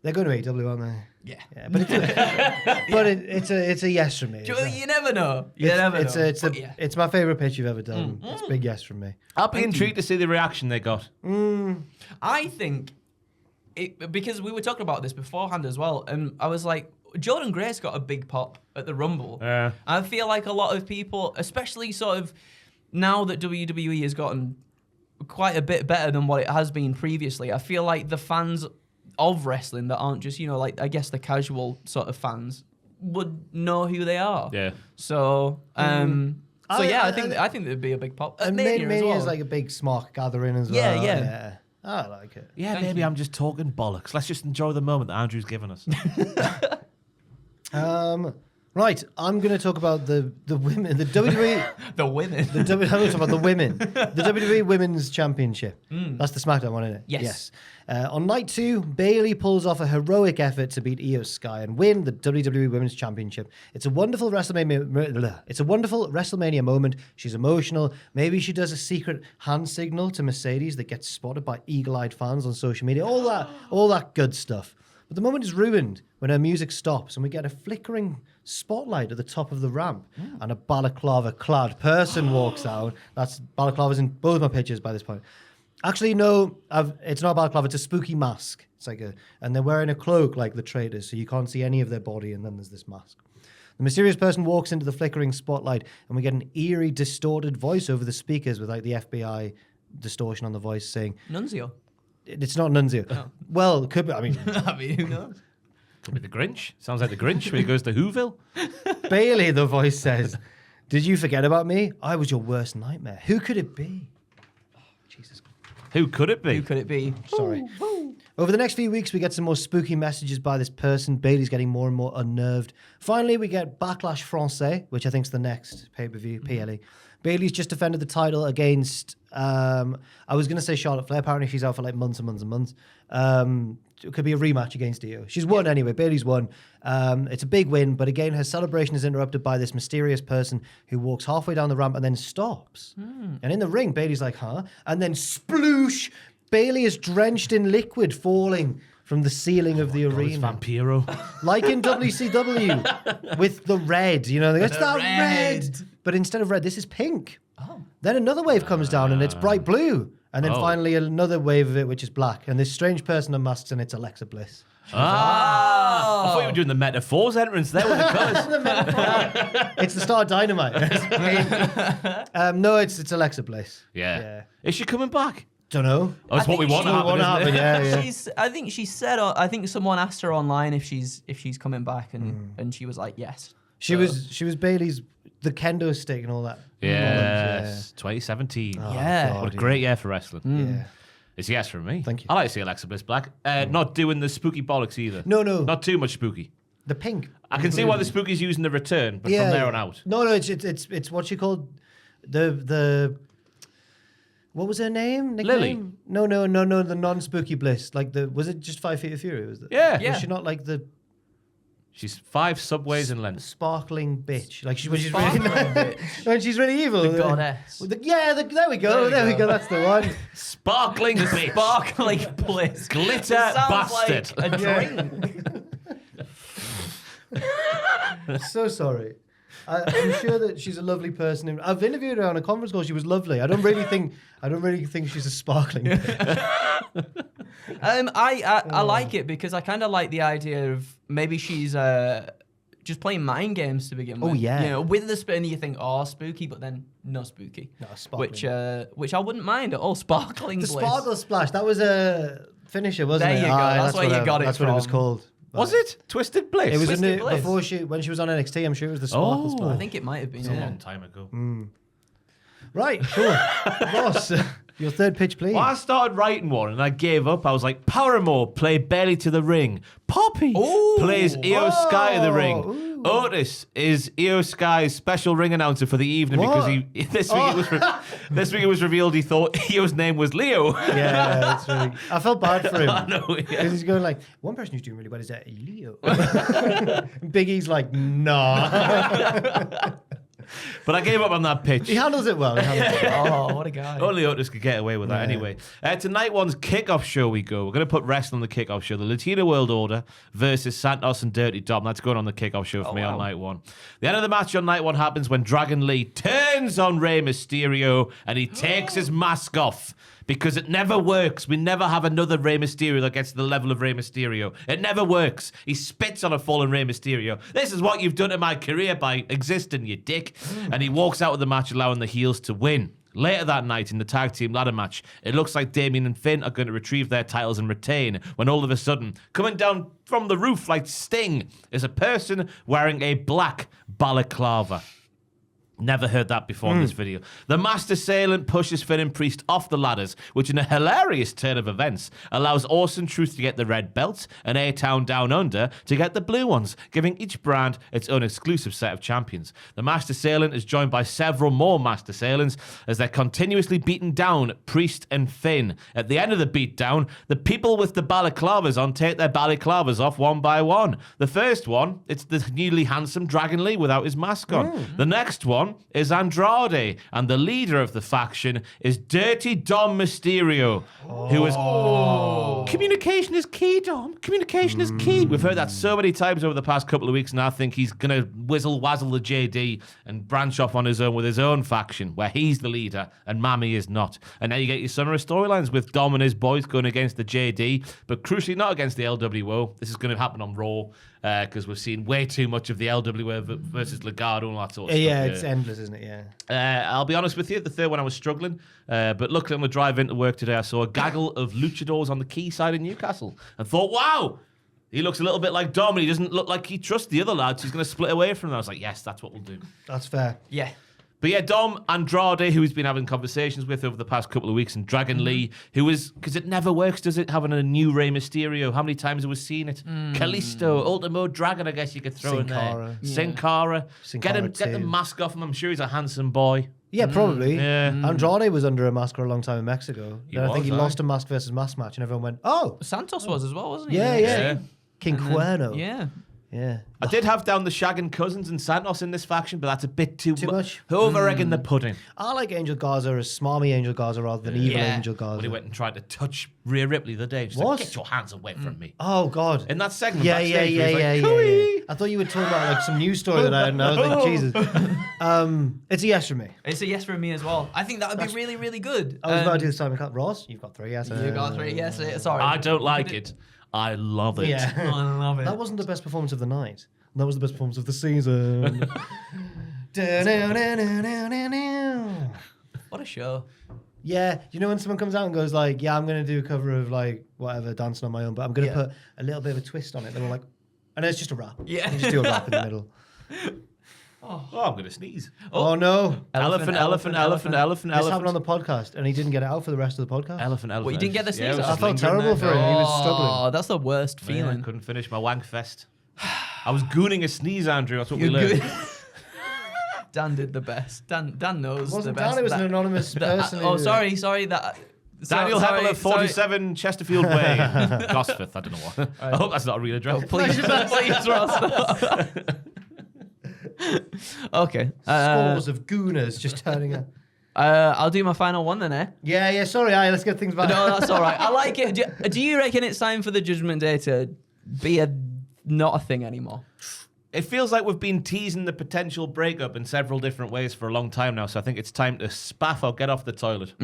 They're going to AEW, aren't they? Yeah. But it's a yes from me. You never know. You never know. It's my favourite pitch you've ever done. It's a big yes from me. I'll be intrigued to see the reaction they got. I think, because we were talking about this beforehand as well, and I was like, Jordan Grace got a big pop at the Rumble. Yeah. I feel like a lot of people, especially sort of now that WWE has gotten quite a bit better than what it has been previously, I feel like the fans of wrestling that aren't just, like, I guess the casual sort of fans would know who they are. Yeah. So, I think there'd be a big pop. And Mania as Mania well. is like a big smock gathering as Yeah, well. yeah. I like it. Yeah, Thank maybe you. I'm just talking bollocks. Let's just enjoy the moment that Andrew's given us. Right, I'm going to talk about the women, the WWE. the women. I'm going to talk about the women. The WWE Women's Championship. That's the SmackDown one, isn't it? Yes. On night 2, Bayley pulls off a heroic effort to beat Io Sky and win the WWE Women's Championship. It's a wonderful WrestleMania moment. She's emotional. Maybe she does a secret hand signal to Mercedes that gets spotted by eagle-eyed fans on social media. All that good stuff. But the moment is ruined when her music stops and we get a flickering spotlight at the top of the ramp and a balaclava-clad person walks out. That's balaclava's in both my pictures by this point. Actually, no, it's not a balaclava, it's a spooky mask. It's like and they're wearing a cloak like the traitors, so you can't see any of their body, and then there's this mask. The mysterious person walks into the flickering spotlight, and we get an eerie, distorted voice over the speakers with like the FBI distortion on the voice saying, Nunzio. It's not Nunzio. No. Well, it could be. I mean, Who knows? Could be the Grinch. Sounds like the Grinch when he goes to Whoville. Bayley, the voice says, "Did you forget about me? I was your worst nightmare. Who could it be?" Oh, Jesus. Who could it be? Who could it be? Sorry. Over the next few weeks, we get some more spooky messages by this person. Bayley's getting more and more unnerved. Finally, we get Backlash Francais, which I think is the next pay-per-view, PLE. Bayley's just defended the title against, I was going to say Charlotte Flair. Apparently she's out for like months and months and months. It could be a rematch against Io. She's won anyway. Bayley's won. It's a big win, but again, her celebration is interrupted by this mysterious person who walks halfway down the ramp and then stops. And in the ring, Bayley's like, huh? And then sploosh! Bayley is drenched in liquid falling from the ceiling of the arena. Vampiro. Like in WCW with the red, it's that red. But instead of red, this is pink. Oh. Then another wave comes down and it's bright blue. And then finally another wave of it, which is black. And this strange person unmasks and it's Alexa Bliss. I thought you were doing the metaphors entrance there with the colours. It's the Star Dynamite. No, it's Alexa Bliss. Yeah. Is she coming back? Don't know. Oh, that's what we want to happen, Yeah. I think she said. I think someone asked her online if she's coming back, and she was like, yes. She was Bayley's the kendo stick and all that. Yes, 2017. Yeah. God, What a great year for wrestling. Yeah. It's a yes from me. Thank you. I like to see Alexa Bliss back. Not doing the spooky bollocks either. No. Not too much spooky. The pink. I can see why the spooky's using the return, but from there on out. No, it's what she called the. What was her name? Nickname? No, the non-spooky Bliss. Like was it just 5 Feet of Fury? Was it? Yeah. Was she not like the She's 5 subways in length. sparkling bitch? Like when she's really when she's really evil. The goddess. There we go. There we go. That's the one. Sparkling bitch. Sparkling bliss. Glitter Sounds bastard. like a drink. So sorry. I'm sure that she's a lovely person. I've interviewed her on a conference call. She was lovely. I don't really think she's a sparkling bitch. I like it because I kind of like the idea of maybe she's just playing mind games to begin with. Oh, yeah. With the spin, you think, oh, spooky, but then no spooky. No, sparkling. Which I wouldn't mind at all. Sparkling The bliss. Sparkle Splash. That was a finisher, wasn't it? There you go. That's where you got it That's what it was from. called. Was it? Twisted Bliss? It was Twisted Bliss. before when she was on NXT. I'm sure it was the Sparkle Oh. Splash. I think it might have been. a Yeah. long time ago. Right, cool. Ross, your third pitch, please. Well, I started writing one and I gave up. I was like, Paramore play Bayley to the ring. Poppy plays Io Sky to the ring. Ooh. Otis is Io Sky's special ring announcer for the evening because this week it was revealed he thought Io's name was Leo. Yeah, that's really. I felt bad for him. I know, yeah. Because he's going like, one person who's doing really well is that Leo. Big E's like, nah. But I gave up on that pitch. He handles it well. Oh, what a guy. Only Otis could get away with that anyway. Tonight one's kickoff show we go. We're going to put wrestling on the kickoff show. The Latino World Order versus Santos and Dirty Dom. That's going on the kickoff show for me on night one. The end of the match on night one happens when Dragon Lee turns on Rey Mysterio and he takes his mask off. Because it never works. We never have another Rey Mysterio that gets to the level of Rey Mysterio. It never works. He spits on a fallen Rey Mysterio. This is what you've done to my career by existing, you dick. And he walks out of the match allowing the heels to win. Later that night in the tag team ladder match, it looks like Damien and Finn are going to retrieve their titles and retain when all of a sudden, coming down from the roof like Sting, is a person wearing a black balaclava. Never heard that before in this video. The Master Assailant pushes Finn and Priest off the ladders, which in a hilarious turn of events allows Austin Truth to get the red belts and A-Town Down Under to get the blue ones, giving each brand its own exclusive set of champions. The Master Assailant is joined by several more Master Assailants as they're continuously beating down Priest and Finn. At the end of the beatdown, the people with the balaclavas on take their balaclavas off one by one. The first one, it's the newly handsome Dragon Lee without his mask on. The next one is Andrade, and the leader of the faction is Dirty Dom Mysterio, who is... Communication is key, Dom. Communication is key. We've heard that so many times over the past couple of weeks, and I think he's going to whizzle-wazzle the JD and branch off on his own with his own faction, where he's the leader and Mammy is not. And now you get your summer storylines with Dom and his boys going against the JD, but crucially not against the LWO. This is going to happen on Raw, because we've seen way too much of the LWO versus Legado and all that sort of stuff. Yeah, it's endless, isn't it? Yeah. I'll be honest with you, the third one I was struggling, but luckily on the drive into work today I saw a gaggle of luchadors on the quayside in Newcastle and thought, wow, he looks a little bit like Dom and he doesn't look like he trusts the other lads. He's going to split away from them. I was like, yes, that's what we'll do. That's fair. Yeah. But yeah, Dom, Andrade, who he's been having conversations with over the past couple of weeks, and Dragon Lee, who is, because it never works, does it, having a new Rey Mysterio? How many times have we seen it? Kalisto, Ultimo Dragon, I guess you could throw Sin in there. Cara. Sin Cara. Sin Get Cara him, get the too. mask off him. I'm sure he's a handsome boy. Yeah, probably. Yeah. Andrade was under a mask for a long time in Mexico. Then I think he was, lost a mask versus mask match, and everyone went, "Oh, Santos was as well, wasn't he? yeah, In yeah, NXT? King And then- Cuerno." Yeah. Yeah. I did have down the Shaggin' Cousins and Santos in this faction, but that's a bit too much? Over egging the pudding. I like Angel Garza as smarmy Angel Garza rather than evil Yeah. Angel Garza. When he went and tried to touch Rhea Ripley the other day, she's like, What? get your hands away from me. Oh God. In that segment, Yeah, backstage, yeah, where yeah, he's yeah, like, yeah, "Cooey." yeah. I thought you were talking about like some news story that I hadn't know. I was like, Jesus. It's a yes from me. It's a yes from me as well. I think that would be really, really good. I was about to do the Simon Cut. Ross, you've got 3 yeses. You got 3 yes. Sorry. I don't like it. I love it. Yeah. I love it. That wasn't the best performance of the night. That was the best performance of the season. What a show. Yeah, you know when someone comes out and goes like, "Yeah, I'm going to do a cover of like whatever, dancing on my own, but I'm going to put a little bit of a twist on it." They're all like, and it's just a rap. Yeah. You just do a rap in the middle. Oh, I'm going to sneeze. Oh, no. Elephant. This happened on the podcast, and he didn't get it out for the rest of the podcast. Elephant. Well, you didn't get the Yeah, it sneeze was out? I just felt lingering terrible there. for him. He was Oh, struggling. that's the worst Yeah, feeling. couldn't finish my wank fest. I was gooning a sneeze, Andrew. That's what we You're learned. good. Dan did the best. Dan knows It wasn't the best. Dan, it was an anonymous person. Oh, who- sorry. Daniel sorry, Heppel at 47 Chesterfield Way, Gosforth. I don't know what. I hope that's not a real address. Please, Ross. Okay. Scores of gooners just turning up. I'll do my final one then, eh? Yeah, sorry, let's get things back. No, that's all right. I like it. Do you reckon it's time for the Judgment Day to be not a thing anymore? It feels like we've been teasing the potential breakup in several different ways for a long time now, so I think it's time to spaff or get off the toilet.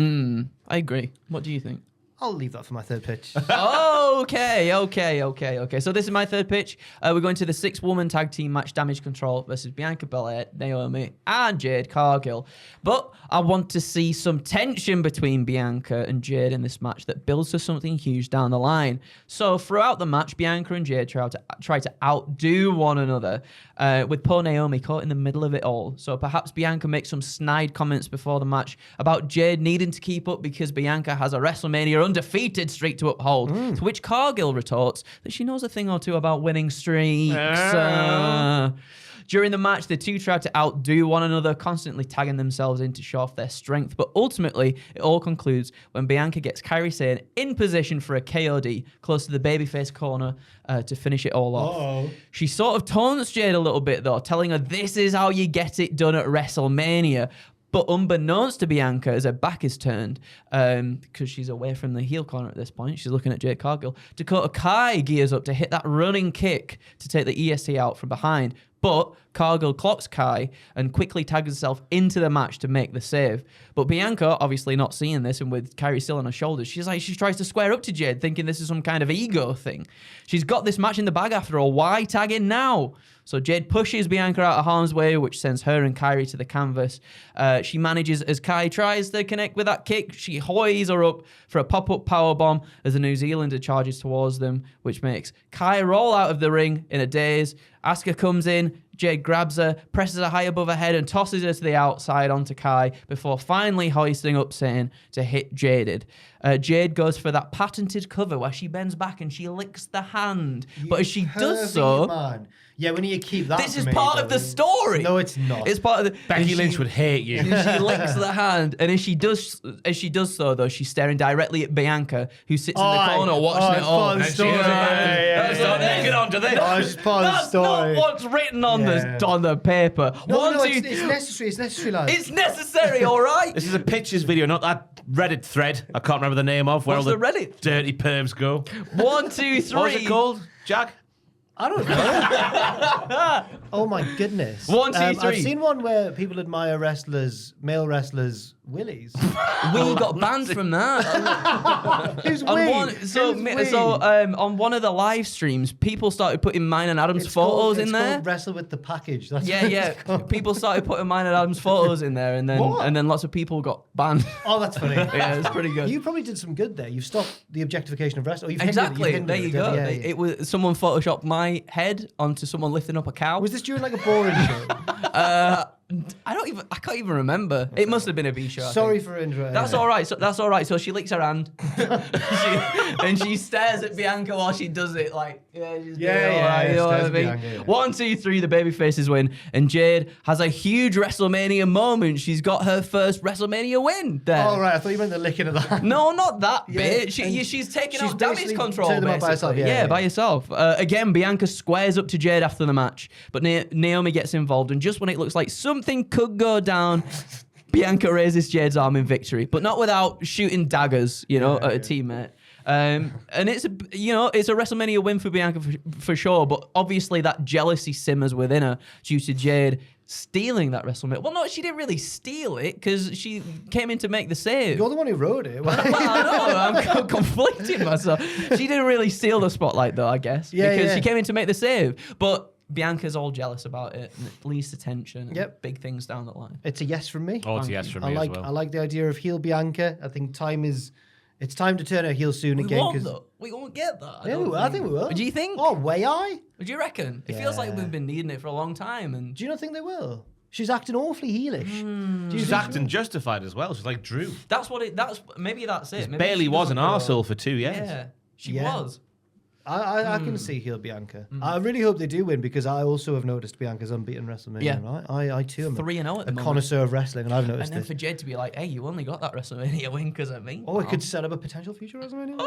I agree. What do you think? I'll leave that for my third pitch. Okay. So this is my third pitch. We're going to the 6-woman tag team match, Damage Control versus Bianca Belair, Naomi, and Jade Cargill. But I want to see some tension between Bianca and Jade in this match that builds to something huge down the line. So throughout the match, Bianca and Jade try to outdo one another, with poor Naomi caught in the middle of it all. So perhaps Bianca makes some snide comments before the match about Jade needing to keep up because Bianca has a WrestleMania undefeated streak to uphold, to which Cargill retorts that she knows a thing or two about winning streaks. During the match, the two try to outdo one another, constantly tagging themselves in to show off their strength. But ultimately, it all concludes when Bianca gets Kairi Sane in position for a KOD close to the babyface corner to finish it all off. Uh-oh. She sort of taunts Jade a little bit, though, telling her this is how you get it done at WrestleMania. But unbeknownst to Bianca, as her back is turned, because she's away from the heel corner at this point, she's looking at Jade Cargill, Dakota Kai gears up to hit that running kick to take the EST out from behind. But Cargill clocks Kai and quickly tags herself into the match to make the save. But Bianca, obviously not seeing this and with Kairi still on her shoulders, she tries to square up to Jade, thinking this is some kind of ego thing. She's got this match in the bag after all. Why tag in now? So Jade pushes Bianca out of harm's way, which sends her and Kairi to the canvas. She manages, as Kai tries to connect with that kick, she hoists her up for a pop-up powerbomb as the New Zealander charges towards them, which makes Kai roll out of the ring in a daze. Asuka comes in, Jade grabs her, presses her high above her head and tosses her to the outside onto Kai before finally hoisting up Sane to hit Jaded. Jade goes for that patented cover where she bends back and she licks the hand. But as she does so... Man. Yeah, we need to keep that. This for is me, part of the story. No, it's not. It's part of the... Becky Lynch would hate you. She licks the hand, and as she does so, though, she's staring directly at Bianca, who sits in the corner watching it it's all. part of the And story. she goes, That's not it. Get on to this. Oh, it's just part of the That's story. not what's written on Yeah. the paper. It's necessary. It's necessary, lads. It's necessary, all right? This is a pictures video, not that Reddit thread I can't remember the name of, where What's all the Reddit? dirty perms go. 1, 2, 3. What was it called, Jack? I don't know. Oh my goodness. 1, 2, 3. I've seen one where people admire male wrestlers' willies. We got banned from that. Who's On we? one, on one of the live streams, people started putting mine and Adam's photos in there. Called Wrestle with the Package. That's Yeah, what yeah. it's called. People started putting mine and Adam's photos in there, and then What? lots of people got banned. Oh, that's funny. Yeah, it's pretty good. You probably did some good there. You've stopped the objectification of wrestling. Exactly. There you go. Yeah, It was someone photoshopped my head onto someone lifting up a cow. Was this during like a boring show? I can't even remember. It must have been a B show. I Sorry think. for interrupting. That's all right. So that's all right. So she licks her hand, and she stares at Bianca while she does it. Like, yeah, she's doing all right, you know what I stares at mean? Bianca, yeah. 1, 2, 3. The baby faces win, and Jade has a huge WrestleMania moment. She's got her first WrestleMania win. There. Oh, right. I thought you meant the licking of the hand. No, not that Yeah, bit. and She's taking she's out damage basically control. turned them out by basically. herself, yeah. By herself. Again, Bianca squares up to Jade after the match, but Naomi gets involved, and just when it looks like something could go down, Bianca raises Jade's arm in victory, but not without shooting daggers, at a teammate. And it's a WrestleMania win for Bianca for sure, but obviously that jealousy simmers within her due to Jade stealing that WrestleMania. Well, no, she didn't really steal it because she came in to make the save. You're the one who wrote it. Well, I know, I'm conflicting myself. She didn't really steal the spotlight though, I guess, because she came in to make the save. But Bianca's all jealous about it, and it leads to tension and big things down the line. It's a yes from me. Oh, it's a yes from me as well. I like the idea of heel Bianca. I think it's time to turn her heel soon We again. won't, though. We won't get that. I think we will. Do you think? Oh, way I? Do you reckon? It feels like we've been needing it for a long time. And Do you not think they will? She's acting awfully heelish. Do you She's think- acting justified as well. She's like Drew. maybe that's it. Maybe Bailey she was an doesn't go- arsehole for 2 years. Yeah, she Yeah. was. I can see heel Bianca. I really hope they do win because I also have noticed Bianca's unbeaten WrestleMania. Yeah. Right? I too am 3-0 at the a moment. connoisseur of wrestling, and I've And noticed then this. for Jade to be like, hey, you only got that WrestleMania win because of me. Oh, it could set up a potential future WrestleMania.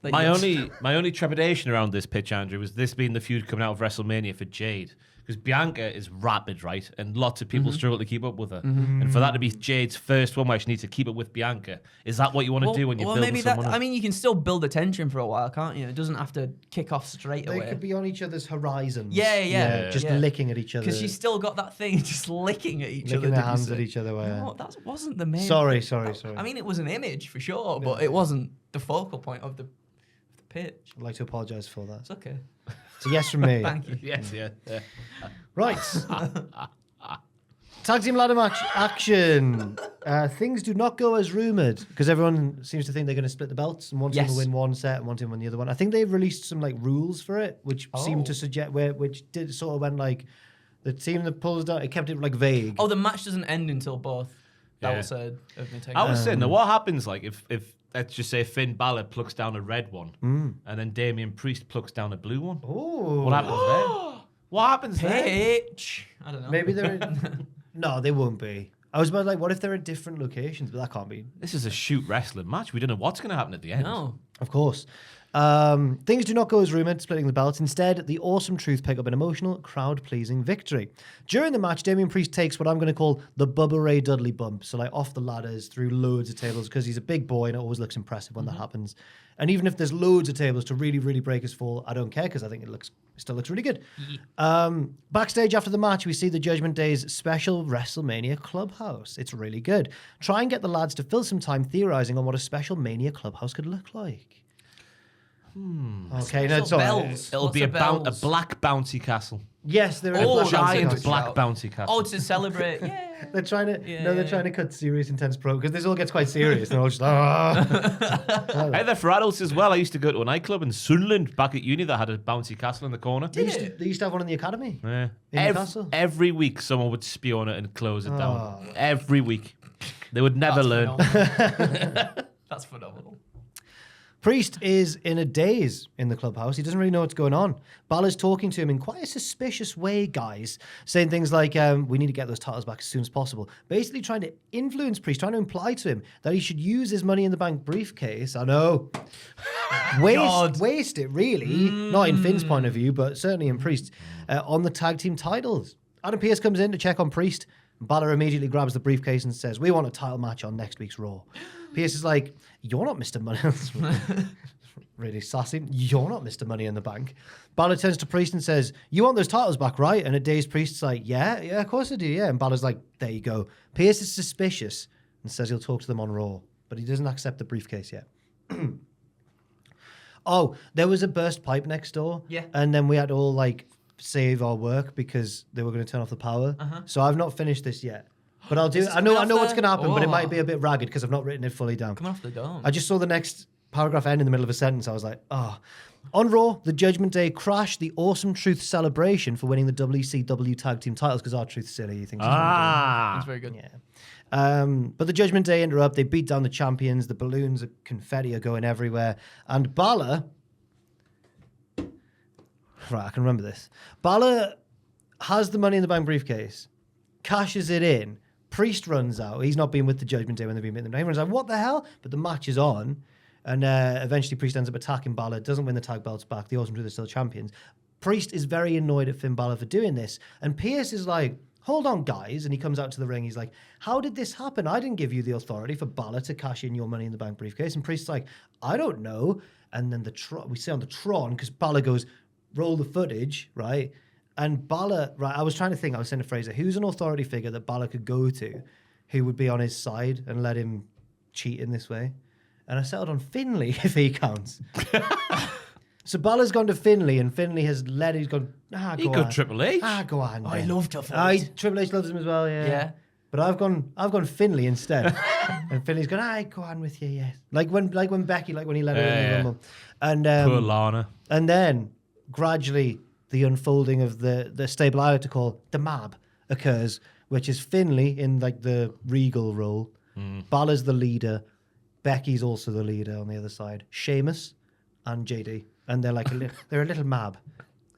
Like, My yes. only trepidation around this pitch, Andrew, was this being the feud coming out of WrestleMania for Jade. Because Bianca is rapid, right? And lots of people struggle to keep up with her. And for that to be Jade's first one where she needs to keep up with Bianca, is that what you want to do when you're building maybe someone up? I mean, you can still build the tension for a while, can't you? It doesn't have to kick off straight They away. could be on each other's horizons. Yeah. Just Yeah. licking at each other. Because she's still got that thing, just licking at each licking other. their did you hands say? at each other. No, that wasn't the main. Sorry. I mean, it was an image for sure, but it wasn't the focal point of the pitch. I'd like to apologise for that. It's okay. It's a yes from me. Thank you. Yes, yeah. Right. Tag team ladder match action. Things do not go as rumoured because everyone seems to think they're going to split the belts and one team will win one set and one team will win the other one. I think they've released some rules for it, which seem to suggest which did sort of went like the team that pulls down. It kept it vague. Oh, the match doesn't end until both belts have been taken. I was saying, now what happens if let's just say Finn Balor plucks down a red one and then Damian Priest plucks down a blue one? Oh. What happens there? What happens there? Pitch. I don't know. Maybe they're no, they won't be. I was about what if they're at different locations, but that can't be. This is a shoot wrestling match. We don't know what's going to happen at the end. No. Of course. Things do not go as rumoured, splitting the belts. Instead, the Awesome Truth pick up an emotional, crowd-pleasing victory. During the match, Damian Priest takes what I'm going to call the Bubba Ray Dudley bump. So, off the ladders, through loads of tables, because he's a big boy and it always looks impressive when that happens. And even if there's loads of tables to really, really break his fall, I don't care because I think it still looks really good. Backstage after the match, we see the Judgment Day's special WrestleMania Clubhouse. It's really good. Try and get the lads to fill some time theorizing on what a special Mania Clubhouse could look like. Okay, no, it's all right. Bells. It'll Lots be of bells. a black bouncy castle. Yes, there is Oh, a that's Giant good black shout. bouncy castle. Oh, to celebrate. Yeah. They're trying to they're yeah. trying to cut serious, intense pro because this all gets quite serious. They're all just ah. Hey, they're for adults as well. I used to go to a nightclub in Sunderland back at uni that had a bouncy castle in the corner. They used to have one in the academy. Yeah. In Newcastle? Every week, someone would spew on it and close it Oh. down. Every week. They would never learn. That's phenomenal. Priest is in a daze in the clubhouse. He doesn't really know what's going on. Balor's talking to him in quite a suspicious way, guys, saying things like, we need to get those titles back as soon as possible. Basically trying to influence Priest, trying to imply to him that he should use his Money in the Bank briefcase. I know. waste it, really. Not in Finn's point of view, but certainly in Priest's, on the tag team titles. Adam Pearce comes in to check on Priest. Balor immediately grabs the briefcase and says, we want a title match on next week's Raw. Pierce is like, you're not Mr. Money. Really sassy. You're not Mr. Money in the Bank. Balor turns to Priest and says, you want those titles back, right? And a dazed Priest's like, yeah, of course I do, yeah. And Balor's like, there you go. Pierce is suspicious and says he'll talk to them on Raw, but he doesn't accept the briefcase yet. Oh, there was a burst pipe next door. Yeah. And then we had to all save our work because they were going to turn off the power. So I've not finished this yet. But I'll do. I know what's going to happen, but it might be a bit ragged because I've not written it fully down. Coming off the dome. I just saw the next paragraph end in the middle of a sentence. I was like, oh. On Raw, the Judgment Day crashed the Awesome Truth celebration for winning the WCW tag team titles because our Truth's silly. You think? That's very good. Yeah. But the Judgment Day interrupt. They beat down the champions. The balloons of confetti are going everywhere. And Balor... Right, I can remember this. Balor has the Money in the Bank briefcase, cashes it in. Priest runs out. He's not been with the Judgment Day when they've been with them. Everyone's like, what the hell? But the match is on. And eventually Priest ends up attacking Balor, doesn't win the tag belts back. The Awesome Truth are still champions. Priest is very annoyed at Finn Balor for doing this. And Pierce is like, hold on, guys. And he comes out to the ring. He's like, how did this happen? I didn't give you the authority for Balor to cash in your Money in the Bank briefcase. And Priest's like, I don't know. And then we see on the Tron, because Balor goes, roll the footage, right? And Balor, right, I was trying to think, I was saying to Fraser, who's an authority figure that Balor could go to who would be on his side and let him cheat in this way? And I settled on Finlay, if he counts. So Balor's gone to Finlay, and Finlay has he's gone, He go could on. Triple H. Go on. I then. love to fight. Triple H loves him as well, yeah. Yeah. But I've gone Finlay instead. And Finlay's gone, go on with you, yes. Like when Becky, when he let her in the Rumble. And, Poor Lana. And then, gradually, the unfolding of the stable I like to call the Mab occurs, which is Finlay in the regal role. Balor's the leader. Becky's also the leader on the other side. Sheamus and JD. And they're like they're a little Mab.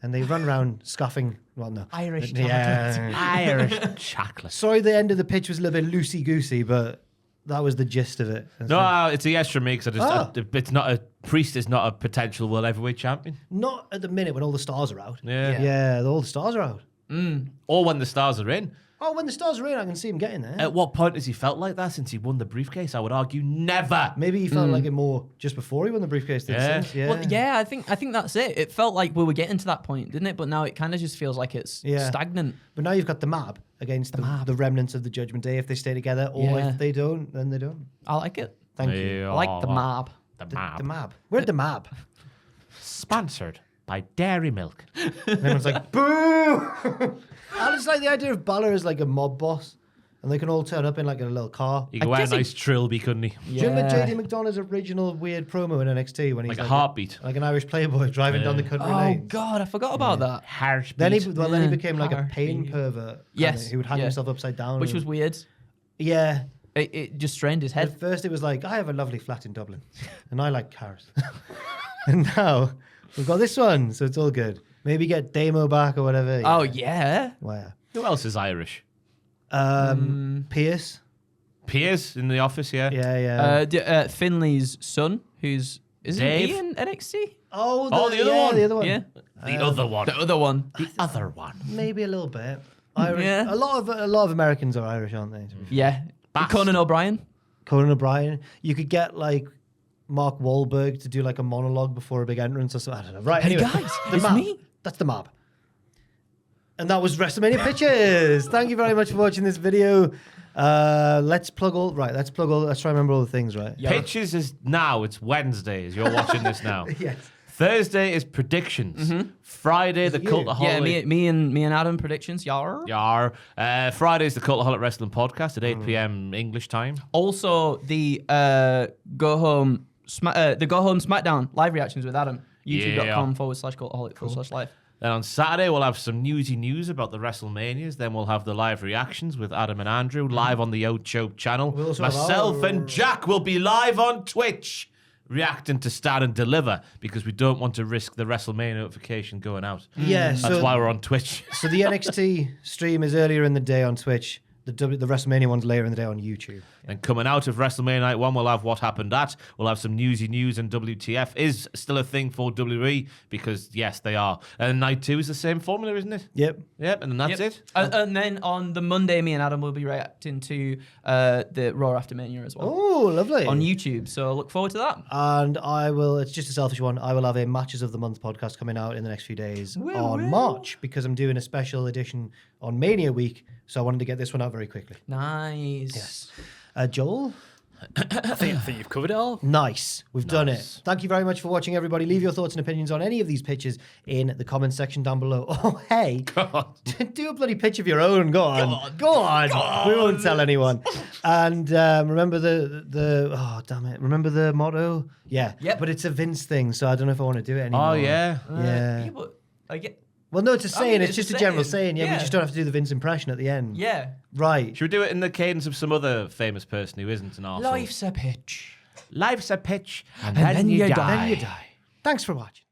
And they run around scoffing. Well, no. Irish Irish chocolate. Sorry, the end of the pitch was a little bit loosey-goosey, but that was the gist of it. No, it's a yes from me because it's not a Priest is not a potential world heavyweight champion. Not at the minute when all the stars are out. Yeah. Yeah, all the stars are out. Or when the stars are in. Oh, when the stars are in, I can see him getting there. At what point has he felt like that since he won the briefcase? I would argue never. Maybe he felt like it more just before he won the briefcase than Yeah. since. Yeah. Well, yeah, I think that's it. It felt like we were getting to that point, didn't it? But now it kind of just feels like it's stagnant. But now you've got the Mab against the remnants of the Judgment Day if they stay together, or if they don't, then they don't. I like it. Thank you. I like the mob. The Mab. Where'd the Mab? Sponsored by Dairy Milk. And everyone's like, boo! I just like the idea of Balor as like a mob boss, and they can all turn up in like a little car. He could wear a nice trilby, couldn't he? Do you remember JD McDonough's original weird promo in NXT when he's Like a heartbeat. like an Irish playboy driving down the country Oh lanes? God, I forgot about that. Heartbeat. Then he became like a Heartbeat. pain pervert. Yes, He would hang yeah. himself upside down. Which and- was weird. Yeah. It just strained his head. At first it was like, I have a lovely flat in Dublin and I like cars. And now we've got this one, so it's all good. Maybe get Damo back or whatever. Oh yeah. Wow. Who else is Irish? Pierce. Piers in the office, yeah. Yeah. Finley's son, who's isn't Dave? he in NXT? Oh, the other one. The other one. Yeah. The other one. The other one. The other one. Maybe a little bit. Irish. Yeah. A lot of Americans are Irish, aren't they? Yeah. Bast. Conan O'Brien. Conan O'Brien. You could get like Mark Wahlberg to do like a monologue before a big entrance or something. I don't know. Right. Hey Anyway, guys, the it's Mab. me. That's the Mab. And that was WrestleMania Pitches. Thank you very much for watching this video. Let's try and remember all the things, right? Yeah. Pitches is now. It's Wednesday as you're watching this now. Yes. Thursday is predictions. Friday, the you? Cultaholic. Yeah, me and Adam predictions. Yar. Yar. Friday is the Cultaholic Wrestling podcast at 8 p.m. English time. Also, the Go Home SmackDown live reactions with Adam. YouTube.com/cultaholic/live. Then on Saturday, we'll have some newsy news about the WrestleManias. Then we'll have the live reactions with Adam and Andrew live on the Ocho channel. We'll also have Myself and Jack will be live on Twitch reacting to Stand and Deliver because we don't want to risk the WrestleMania notification going out. Yeah. That's why we're on Twitch. So the NXT stream is earlier in the day on Twitch. The WrestleMania one's later in the day on YouTube. And coming out of WrestleMania Night 1, we'll have What Happened At. We'll have some newsy news, and WTF is still a thing for WWE because, yes, they are. And Night 2 is the same formula, isn't it? Yep. Yep, and then that's it. And then on the Monday, me and Adam will be reacting to the Raw After Mania as well Oh, lovely. on YouTube. So look forward to that. And it's just a selfish one. I will have a Matches of the Month podcast coming out in the next few days on March because I'm doing a special edition on Mania Week. So I wanted to get this one out very quickly. Nice. Joel? I think you've covered it all. Nice. We've done it. Nice. Thank you very much for watching, everybody. Leave your thoughts and opinions on any of these pitches in the comment section down below. Oh, hey. Do a bloody pitch of your own. Go on. Go on. We won't tell anyone. And remember oh, damn it. Remember the motto? Yeah. Yep. But it's a Vince thing, so I don't know if I want to do it anymore. Oh, yeah. Yeah. But I get. Well, no, it's a saying. mean, it's just a general saying. Yeah, we Yeah. just don't have to do the Vince impression at the end. Yeah. Right. Should we do it in the cadence of some other famous person who isn't an arsehole? Life's a pitch. Life's a pitch, and then you die. Then you die. Thanks for watching.